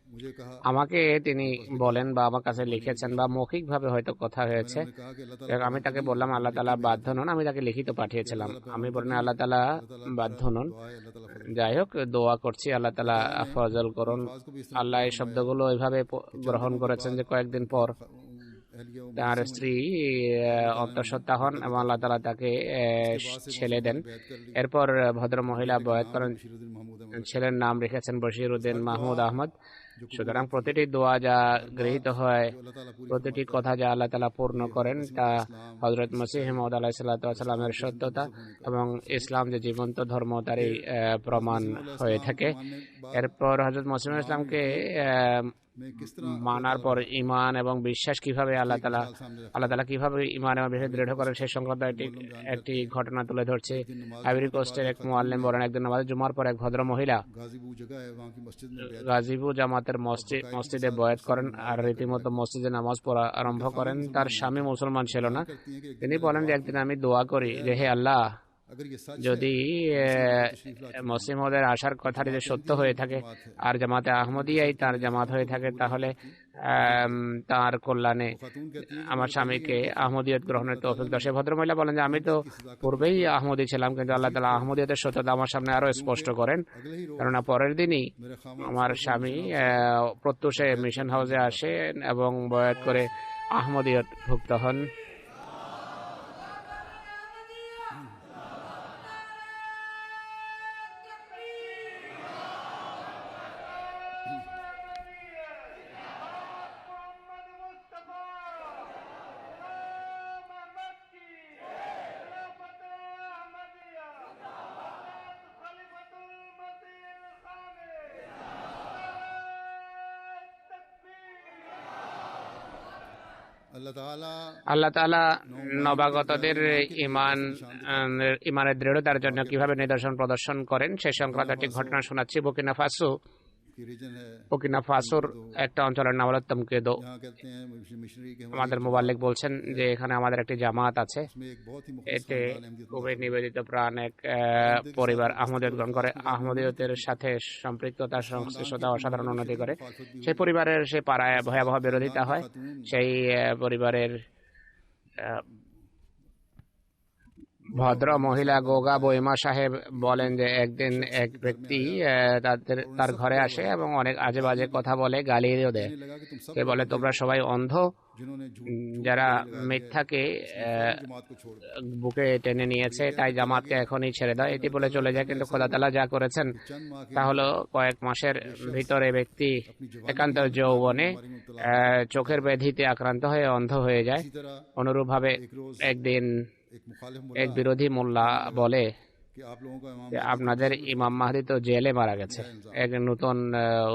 मुझे कहा আমাকে তিনি বলেন বা আমার কাছে লিখেছেন বা মৌখিকভাবে হয়তো কথা হয়েছে। उन्होंने कहा कि अल्लाह ताला আমি তাকে বললাম আল্লাহ তাআলা বাধ্য নন, আমি তাকে লিখিত পাঠিয়েছিলাম। আমি বলেন আল্লাহ তাআলা বাধ্য নন। दुआ है अल्लाह ताला फजल যাই হোক, দোয়া করছি আল্লাহ তাআলা ফজল করুন। को भी इस আল্লাহ এই শব্দগুলো এইভাবে গ্রহণ করেছেন যে কয়েকদিন পর एहलिया व তার স্ত্রী অন্তঃসত্ত্বা হন এবং আল্লাহ তাআলা তাকে ছেলে দেন। এরপর ভদ্র মহিলা বয়াত করেন, बशीरुद्दीन महमूद अहमद ছেলের নাম রেখেছেন বশিরউদ্দিন মাহমুদ আহমদ। সুতরাং প্রতিটি দোয়া যা গৃহীত হয়, अल्लाह ताला पूरी প্রতিটি কথা যা আল্লাহ তাআলা পূর্ণ করেন তা হযরত মসিহ মাউদ আলাইহিস সালাতু ওয়াস সালামের সত্যতা এবং ইসলাম যে জীবন্ত ধর্ম তারই প্রমাণ হয়ে থাকে। এরপর হযরত মসিহ ইসলামকে में किस तरह মানার পর ইমান এবং বিশ্বাস কিভাবে আল্লাহ তাআলা কিভাবে ইমান এবং বিশ্বাস দৃঢ় করেন সেই সংক্রান্ত একটি ঘটনা তুলে ধরছে। আইভরি কোস্টের এক মুআল্লিম বলেন একদিন নামাজ জুমার পর এক ভদ্র মহিলা गाजीबू जगह है वहाँ की मस्जिद में बैठ গাজীবু জামাতের মসজিদে বয়াত করেন আর রীতিমতো মসজিদে নামাজ পড়া আরম্ভ করেন। তার স্বামী মুসলমান ছিল না। करती हैं कि তিনি বলেন যে একদিন আমি দোয়া করি যে হে আল্লাহ, अगर ये सच যদি মুসলিমদের আশার কথাটি যে সত্য হয়ে থাকে আর জামাতে আহমদিয়াই তার জামাত হয়ে থাকে, তাহলে তার কল্যাণে खातून कहती हैं আমার স্বামীকে আহমদিয়ত গ্রহণের তৌফিক দাও। সে ভদ্রমহিলা বলেন যে আমি তো পূর্বেই আহমদি ছিলাম, কিন্তু আল্লাহ তাআলা আহমদিয়তের সত্যতা আমার সামনে আরো স্পষ্ট করেন। अगले ही रोज কেননা পরের দিনই मेरे खामा আমার স্বামী প্রত্যুষে মিশন হাউসে আসেন এবং বয়াত করে আহমদিয়ত ভুক্ত হন। अल्लाह ताला আল্লাহ তাআলা নবাগতদের ইমানের দৃঢ়তার জন্য কিভাবে নিদর্শন প্রদর্শন করেন সে সংক্রান্ত একটি ঘটনা শোনাচ্ছি। की रीजन है বুকিনা ফাসোর একটা অঞ্চলের নাম হলো তমকেদো। यहाँ कहते हैं मिशनरी के আমাদের মোবাল্লিক বলছেন যে এখানে আমাদের একটি জামাত আছে। में एक बहुत ही এতে मुखलिस अहमदियत খুবই নিবেদিত প্রাণ এক পরিবার আহমদিয়ত গ্রহণ করে, আহমদিয়তের সাথে সম্পৃক্ততা সংশ্লিষ্টতা অসাধারণ উন্নতি করে। সেই পরিবারের সেই পাড়ায় ভয়াবহ বিরোধিতা হয়। সেই পরিবারের ভদ্র মহিলা গোগা বইমা সাহেব বলেন যে একদিন এক ব্যক্তি তার ঘরে আসে এবং অনেক আজে বাজে কথা বলে, গালিও দেয়। लगा कि तुम सब সে বলে তোমরা সবাই অন্ধ, जिन्होंने যারা মিথ্যাকে जमात को छोड़ বুকে টেনে নিয়েছে, তাই জামাতকে এখনই ছেড়ে দাও। এটি বলে চলে যায়। কিন্তু খোদা তাআলা যা করেছেন चंद माह के তা হলো কয়েক মাসের ভিতরে ব্যক্তি একান্ত যৌবনে চোখের ব্যাধিতে আক্রান্ত হয়ে অন্ধ হয়ে যায়। इसी तरह অনুরূপভাবে একদিন एक मुखालिफ এক বিরোধী মোল্লা বলে कि आप लोगों का इमाम যে महदी को আপনাদের जेल में ইমাম মাহদি তো জেলে মারা গেছে। नया इल्जाम, এক নতুন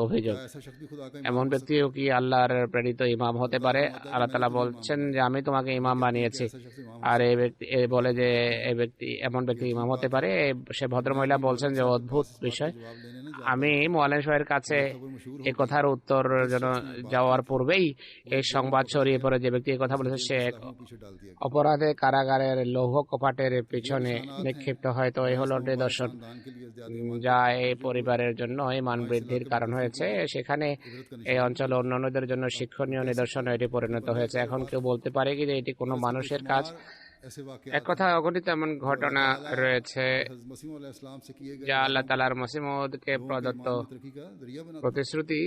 অভিযোগ। क्या ऐसा शख्स भी खुदा का इमाम এমন हो सकता ব্যক্তিও কি আল্লাহর প্রেরিত ইমাম है? और হতে खुदा পারে? फरमाता है कि আল্লাহ मैंने তাআলা तुझे इमाम বলছেন बनाया। যে আমি তোমাকে और ये ইমাম कहते हैं कि বানিয়েছি। ऐसा शख्स इमाम हो আর सकता এই है। ব্যক্তি এ বলে যে कहते हैं এই ব্যক্তি এমন ये ব্যক্তি अजीब ইমাম হতে बात পারে। है। সে मैं ভদ্রমহিলা अपनी বলছেন मौलवी যে साहब के অদ্ভুত पास इस बात বিষয়। का जवाब लेने न जाता আমি था। মোয়াল্লেম সাহেবের কাছে ये खबर मशहूर हो এই गई কথার উত্তর कि जिस যেন शख्स ने ये बात যাওয়ার की थी পূর্বেই वो এই जेल में সংবাদ पकड़ा ছড়িয়ে गया পড়ে যে ব্যক্তি এই কথা और বলেছে जेल সে के এক सलाखों के पीछे डाल दिया गया। অপরাধে কারাগারের লৌহ কপাটের तो ये পিছনে निशानात हैं নিক্ষিপ্ত হয়। তো এই जो হলো इसलामाबाद নিদর্শন खानदान के लिए ज्यादा ईमान যা के এই वाजिब हो পরিবারের জন্য ইমান वहाँ इस বৃদ্ধির इलाके में কারণ दूसरों হয়েছে। के लिए সেখানে इबरत का এই निशान भी অঞ্চলে है। অন্যান্যদের জন্য आप শিক্ষণীয় कह सकते নিদর্শন हैं এটি कि পরিণত बंदे হয়েছে। का এখন इख्तिलाफ কেউ বলতে পারে কি যে এটি কোনো और इससे মানুষের কাজ? बेशुमार ऐसे এক वाकयात কথা हैं অগণিত এমন जो अल्लाह ঘটনা ताला রয়েছে के हज़रत मसीह अलैहिस्सलाम से किए गए যা আল্লাহ वादों को তাআলার মসিমউদকে लोगों के প্রদত্ত ईमान में तरक्की का जरिया बनाते हैं। প্রতিশ্রুতি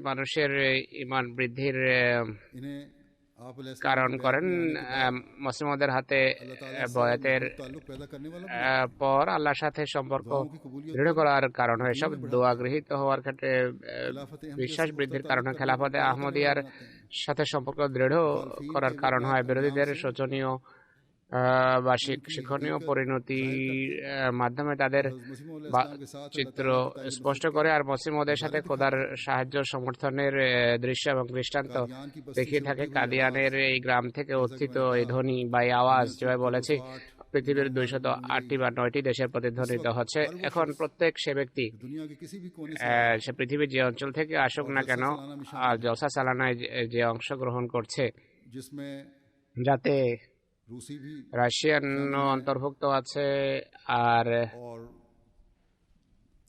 মানুষের ইমান বৃদ্ধির इन्हें आप अलैहिस्सलाम কারণ की बैत করেন। में आने के बाद মসিমউদের হাতে अल्लाह ताला से বয়াতের मजबूत ताल्लुक पैदा करने वाला बनाता है। পর আল্লাহর সাথে সম্পর্ক दुआओं की कबूलियत দৃঢ় को করার কারণ হয়। সব दुनिया में দোয়া बढ़ाता है। গৃহীত হওয়ার ক্ষেত্রে खिलाफत अहमदिया বিশ্বাস से पुख्ता বৃদ্ধির ताल्लुक কারণে करने খেলাফতে पैदा करने আহমদিয়ার वाला बनाते हैं। সাথে সম্পর্ক দৃঢ় मुखालफीन করার के কারণ হয়। निकरात বিরোধীদের अंजाम से শোচনীয় বা उनकी শিক্ষণীয় हकीकत পরিণতির जाहिर करते हैं। মাধ্যমে তাদের और हज़रत मसीह अलैहिस्सलाम के साथ अल्लाह চিত্র ताला की ताईद স্পষ্ট नुसरत করে का আর মসিমদের সাথে नज़ारा খোদার दिखाता है। সাহায্য সমর্থনের দৃশ্য এবং দৃষ্টান্ত कादियान की बस्ती দেখিয়ে से থাকে। उठती हुई কাদিয়ানের आवाज़, এই গ্রাম থেকে जैसा कि উত্থিত मैंने এই कहा, ধ্বনি বা এই আওয়াজ दुनिया যেভাবে के বলেছি 208 পৃথিবীর दुनियाओं में 208টি বা 9টি দেশের इस প্রতিধ্বনিত वक्त হচ্ছে। हर वो এখন शख्स প্রত্যেক সে ব্যক্তি जो दुनिया के किसी भी कोने से आया সে পৃথিবীর যে অঞ্চল থেকে আসুক और না जलसा কেন सालाना में আর शामिल है জলসা সালানায় যে অংশগ্রহণ করছে जिसमें যাতে रूसी भी রাশিয়ান शामिल है অন্তর্ভুক্ত আছে আর और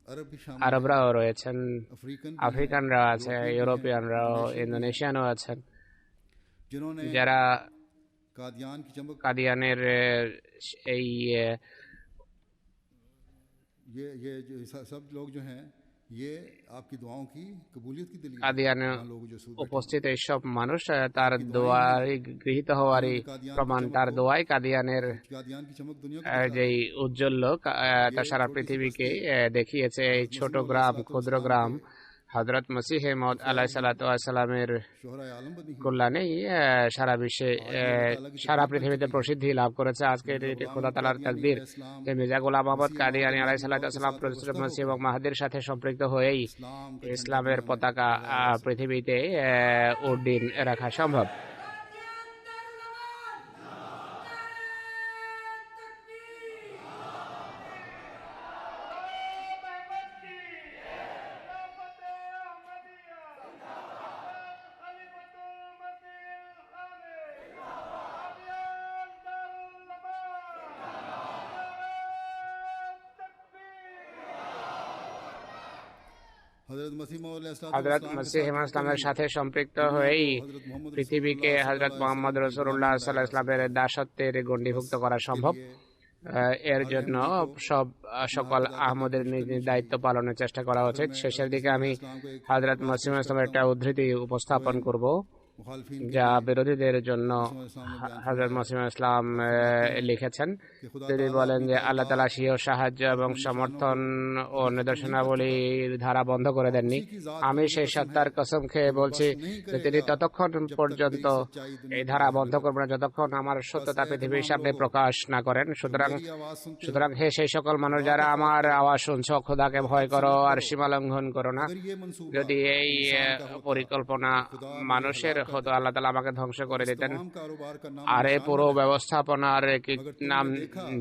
अरब भी शामिल है, আরবরাও রয়েছেন, अफ्रीकन भी हैं, আফ্রিকানরাও আছে, यूरोपियन भी हैं, ইউরোপিয়ানরাও, इंडोनेशियन भी हैं, ইন্দোনেশিয়ানও আছেন, जिन्होंने যারা कादियान की चमक কাদিয়ানের এই ये जो सब लोग जो हैं ये आपकी दुआओं की कबूलियत की दलील है। কাদিয়ানে वहाँ लोग जो सूद बैठे উপস্থিত এইসব মানুষ তার দোয়াই গৃহীত হওয়ারই প্রমাণ। তার দোয়াই কাদিয়ানের हैं, कादियान की चमक दुनिया को दिखा যেই উজ্জ্বল লোক তা সারা পৃথিবীকে দেখিয়েছে। এই ছোট গ্রাম, ক্ষুদ্র গ্রাম হযরত মসিহ মউদ আলাইহিস সালাতু ওয়াস সালামের शोहरा आलम बनी है। কল্যাণেই সারা বিশ্বে সারা পৃথিবীতে প্রসিদ্ধি লাভ করেছে। আজকে এটি খোদা তাআলার তাকদীর যে মির্জা গোলাম আহমদ কাদিয়ানী আলাইহিস সালাতু ওয়াস সালাম প্রতিষ্ঠিত মসিহ এবং মাহদির সাথে সম্পৃক্ত হয়েই इस्लाम का ইসলামের পতাকা পৃথিবীতে উড্ডীন রাখা সম্ভব। हजरत मसीह मौद হযরত মসিহ ইসলামের সাথে সম্পৃক্ত হয়েই পৃথিবীকে হযরত মুহাম্মদ রাসূলুল্লাহ সাল্লাল্লাহু আলাইহি ওয়াসাল্লামের দাসত্বের গণ্ডীভুক্ত করা সম্ভব। এর জন্য সকল আহমদের নিজ নিজ দায়িত্ব পালনের চেষ্টা করা উচিত। শেষের দিকে আমি হযরত মসিহ ইসলামের একটা উদ্ধৃতি উপস্থাপন করব मुखालफिन যা বিরোধীদের জন্য হযরত মসিহ ইসলাম লিখেছেন। তিনি বলেন যে আল্লাহ তাআলা স্বীয় সাহায্য এবং সমর্থন ও নিদর্শনাবলীর ধারা বন্ধ করে দেননি। আমি সেই সত্তার কসম খেয়ে বলছি যে তিনি ততক্ষণ পর্যন্ত এই ধারা বন্ধ করবেন না যতক্ষণ আমার সত্যতা পৃথিবীর সামনে প্রকাশ না করেন। সুতরাং হে সেই সকল মানুষ যারা আমার আওয়াজ শুনছ, খোদাকে ভয় করো আর সীমা লঙ্ঘন করো না। যদি এই পরিকল্পনা মানুষের হতো, আল্লাহ তাআলা আমাকে ধ্বংস করে দিতেন আর এই পুরো ব্যবস্থাপনার কি নাম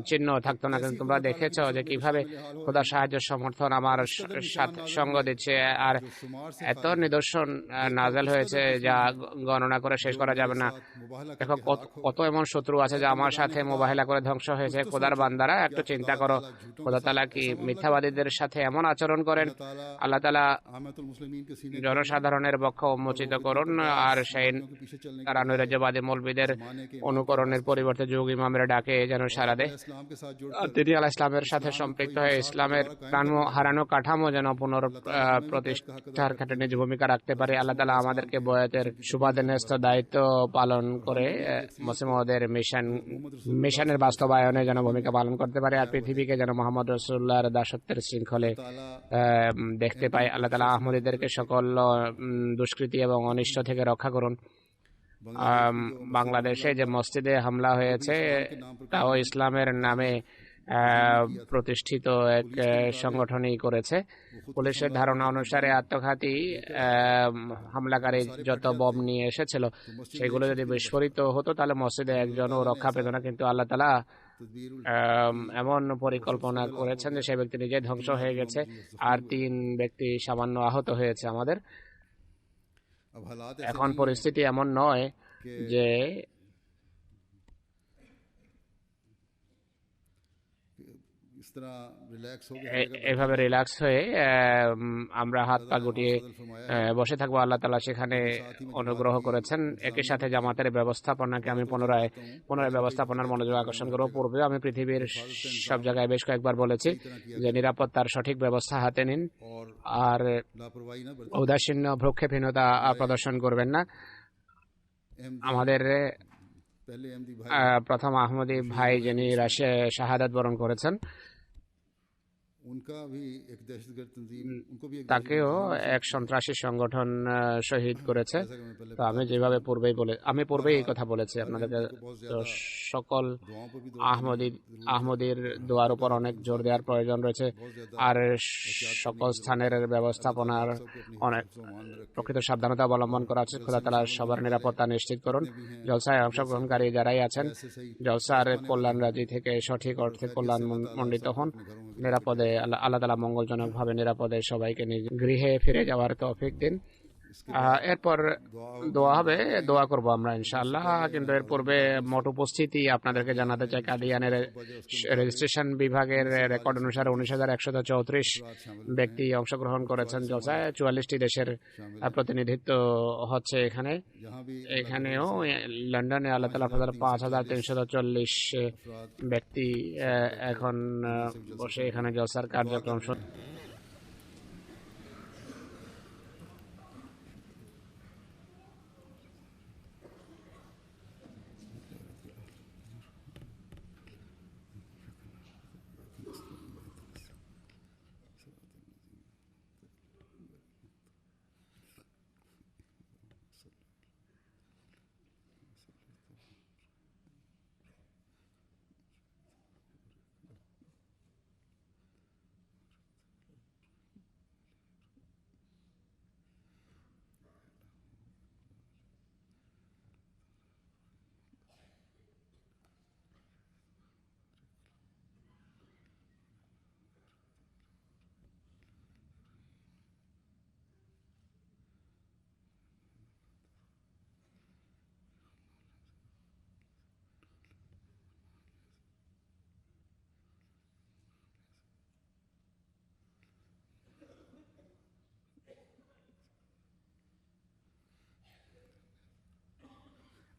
চিহ্ন থাকতো না। কিন্তু তোমরা দেখেছো যে কিভাবে খোদার সাহায্য সমর্থন আমার সাথে সঙ্গ দিচ্ছে আর এত নিদর্শন নাজেল হয়েছে যা গণনা করে শেষ করা যাবে না। দেখো কত এমন শত্রু আছে যা আমার সাথে মোবাহিলা করে ধ্বংস হয়েছে। খোদার বান্দারা একটু চিন্তা করো, খোদা তাআলা কি মিথ্যাবাদীদের সাথে এমন আচরণ করেন? আল্লাহ তাআলা জনসাধারণের বক্ষ উন্মোচিত করুন আর সেই তারা নৈরাজ্যবাদী মৌলবীদের অনুকরণের পরিবর্তে যুগ ইমামের ডাকে যেন সাড়া দেয়। তিনি আলাইহিস ইসলামের সাথে সম্পৃক্ত হয়ে ইসলামের প্রাণ হারানো কাঠামো যেন পুনঃপ্রতিষ্ঠার ক্ষেত্রে নিজ ভূমিকা রাখতে পারে। আল্লাহ তাআলা আমাদেরকে বয়াতের সুবাদে ন্যস্ত দায়িত্ব পালন করে মসিহ মউদের মিশনের বাস্তবায়নে যেন ভূমিকা পালন করতে পারে আর পৃথিবীকে যেন মুহাম্মদ রাসূলুল্লাহর দাসত্বের শৃঙ্খলে দেখতে পাই। আল্লাহ তাআলা আহমদীদেরকে সকল দুষ্কৃতি এবং অনিষ্ট থেকে রক্ষা করুন। বাংলাদেশে যে মসজিদে হামলা হয়েছে তাও ইসলামের নামে প্রতিষ্ঠিত এক সংগঠনই করেছে। পুলিশের ধারণা অনুসারে আত্মঘাতী হামলাকারী যত বম নিয়ে এসেছিল সেগুলো যদি বিস্ফোরিত হতো তাহলে মসজিদে একজনও রক্ষা পেত না, কিন্তু আল্লাহ তাআলা এমন পরিকল্পনা করেছেন যে সেই ব্যক্তি নিজে ধ্বংস হয়ে গেছে আর 3 ব্যক্তি সামান্য আহত হয়েছে আমাদের। এখন পরিস্থিতি এমন নয় যে এভাবে রিল্যাক্স হয়ে আমরা হাত পা গুটিয়ে বসে থাকবো। আল্লাহ তাআলা সেখানে অনুগ্রহ করেছেন। একই সাথে জামাতের ব্যবস্থাপনাকে আমি পুনরায় ব্যবস্থাপনার মনোযোগ আকর্ষণ করব। পূর্বে আমি পৃথিবীর সব জায়গায় বেশ কয়েকবার বলেছি যে নিরাপত্তার সঠিক ব্যবস্থা হাতে নিন আর ঔদাসীন্য ভ্রুক্ষেপহীনতা প্রদর্শন করবেন না। আমাদের প্রথম আহমদী ভাই যিনি রাশিয়ায় শাহাদাত বরণ করেছেন, তাকেও এক সন্ত্রাসী সংগঠন শহীদ করেছে। তো আমি পূর্বেই এই কথা বলেছি আপনাদেরকে। তো সকল আহমদীর দোয়ার উপর অনেক জোর দেওয়ার প্রয়োজন রয়েছে আর সকল স্থানের ব্যবস্থাপনার অনেক প্রকৃত সাবধানতা অবলম্বন করা উচিত। খোদা তাআলা সবার নিরাপত্তা নিশ্চিত করুন। জলসায় অংশগ্রহণকারী যারাই আছেন জলসার কল্যাণরাজি থেকে সঠিক অর্থে কল্যাণ মণ্ডিত হন। নিরাপদে আল্লাহ তাআলা মঙ্গলজনকভাবে নিরাপদে সবাইকে নিজ গৃহে ফিরে যাওয়ার তৌফিক দিন। এরপর দোয়া হবে, দোয়া করব আমরা ইনশাআল্লাহ। কিন্তু এর পূর্বে মোট উপস্থিতি আপনাদেরকে জানাতে চাই। কাদিয়ানের রেজিস্ট্রেশন বিভাগের রেকর্ড অনুসারে 19,134 ব্যক্তি অংশগ্রহণ করেছেন জলসায়। 44টি দেশের প্রতিনিধিত্ব হচ্ছে এখানেও লন্ডনে আল্লাহ তাআলা 5,340 ব্যক্তি এখন বসে এখানে জলসার কার্যক্রম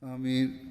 आमीन।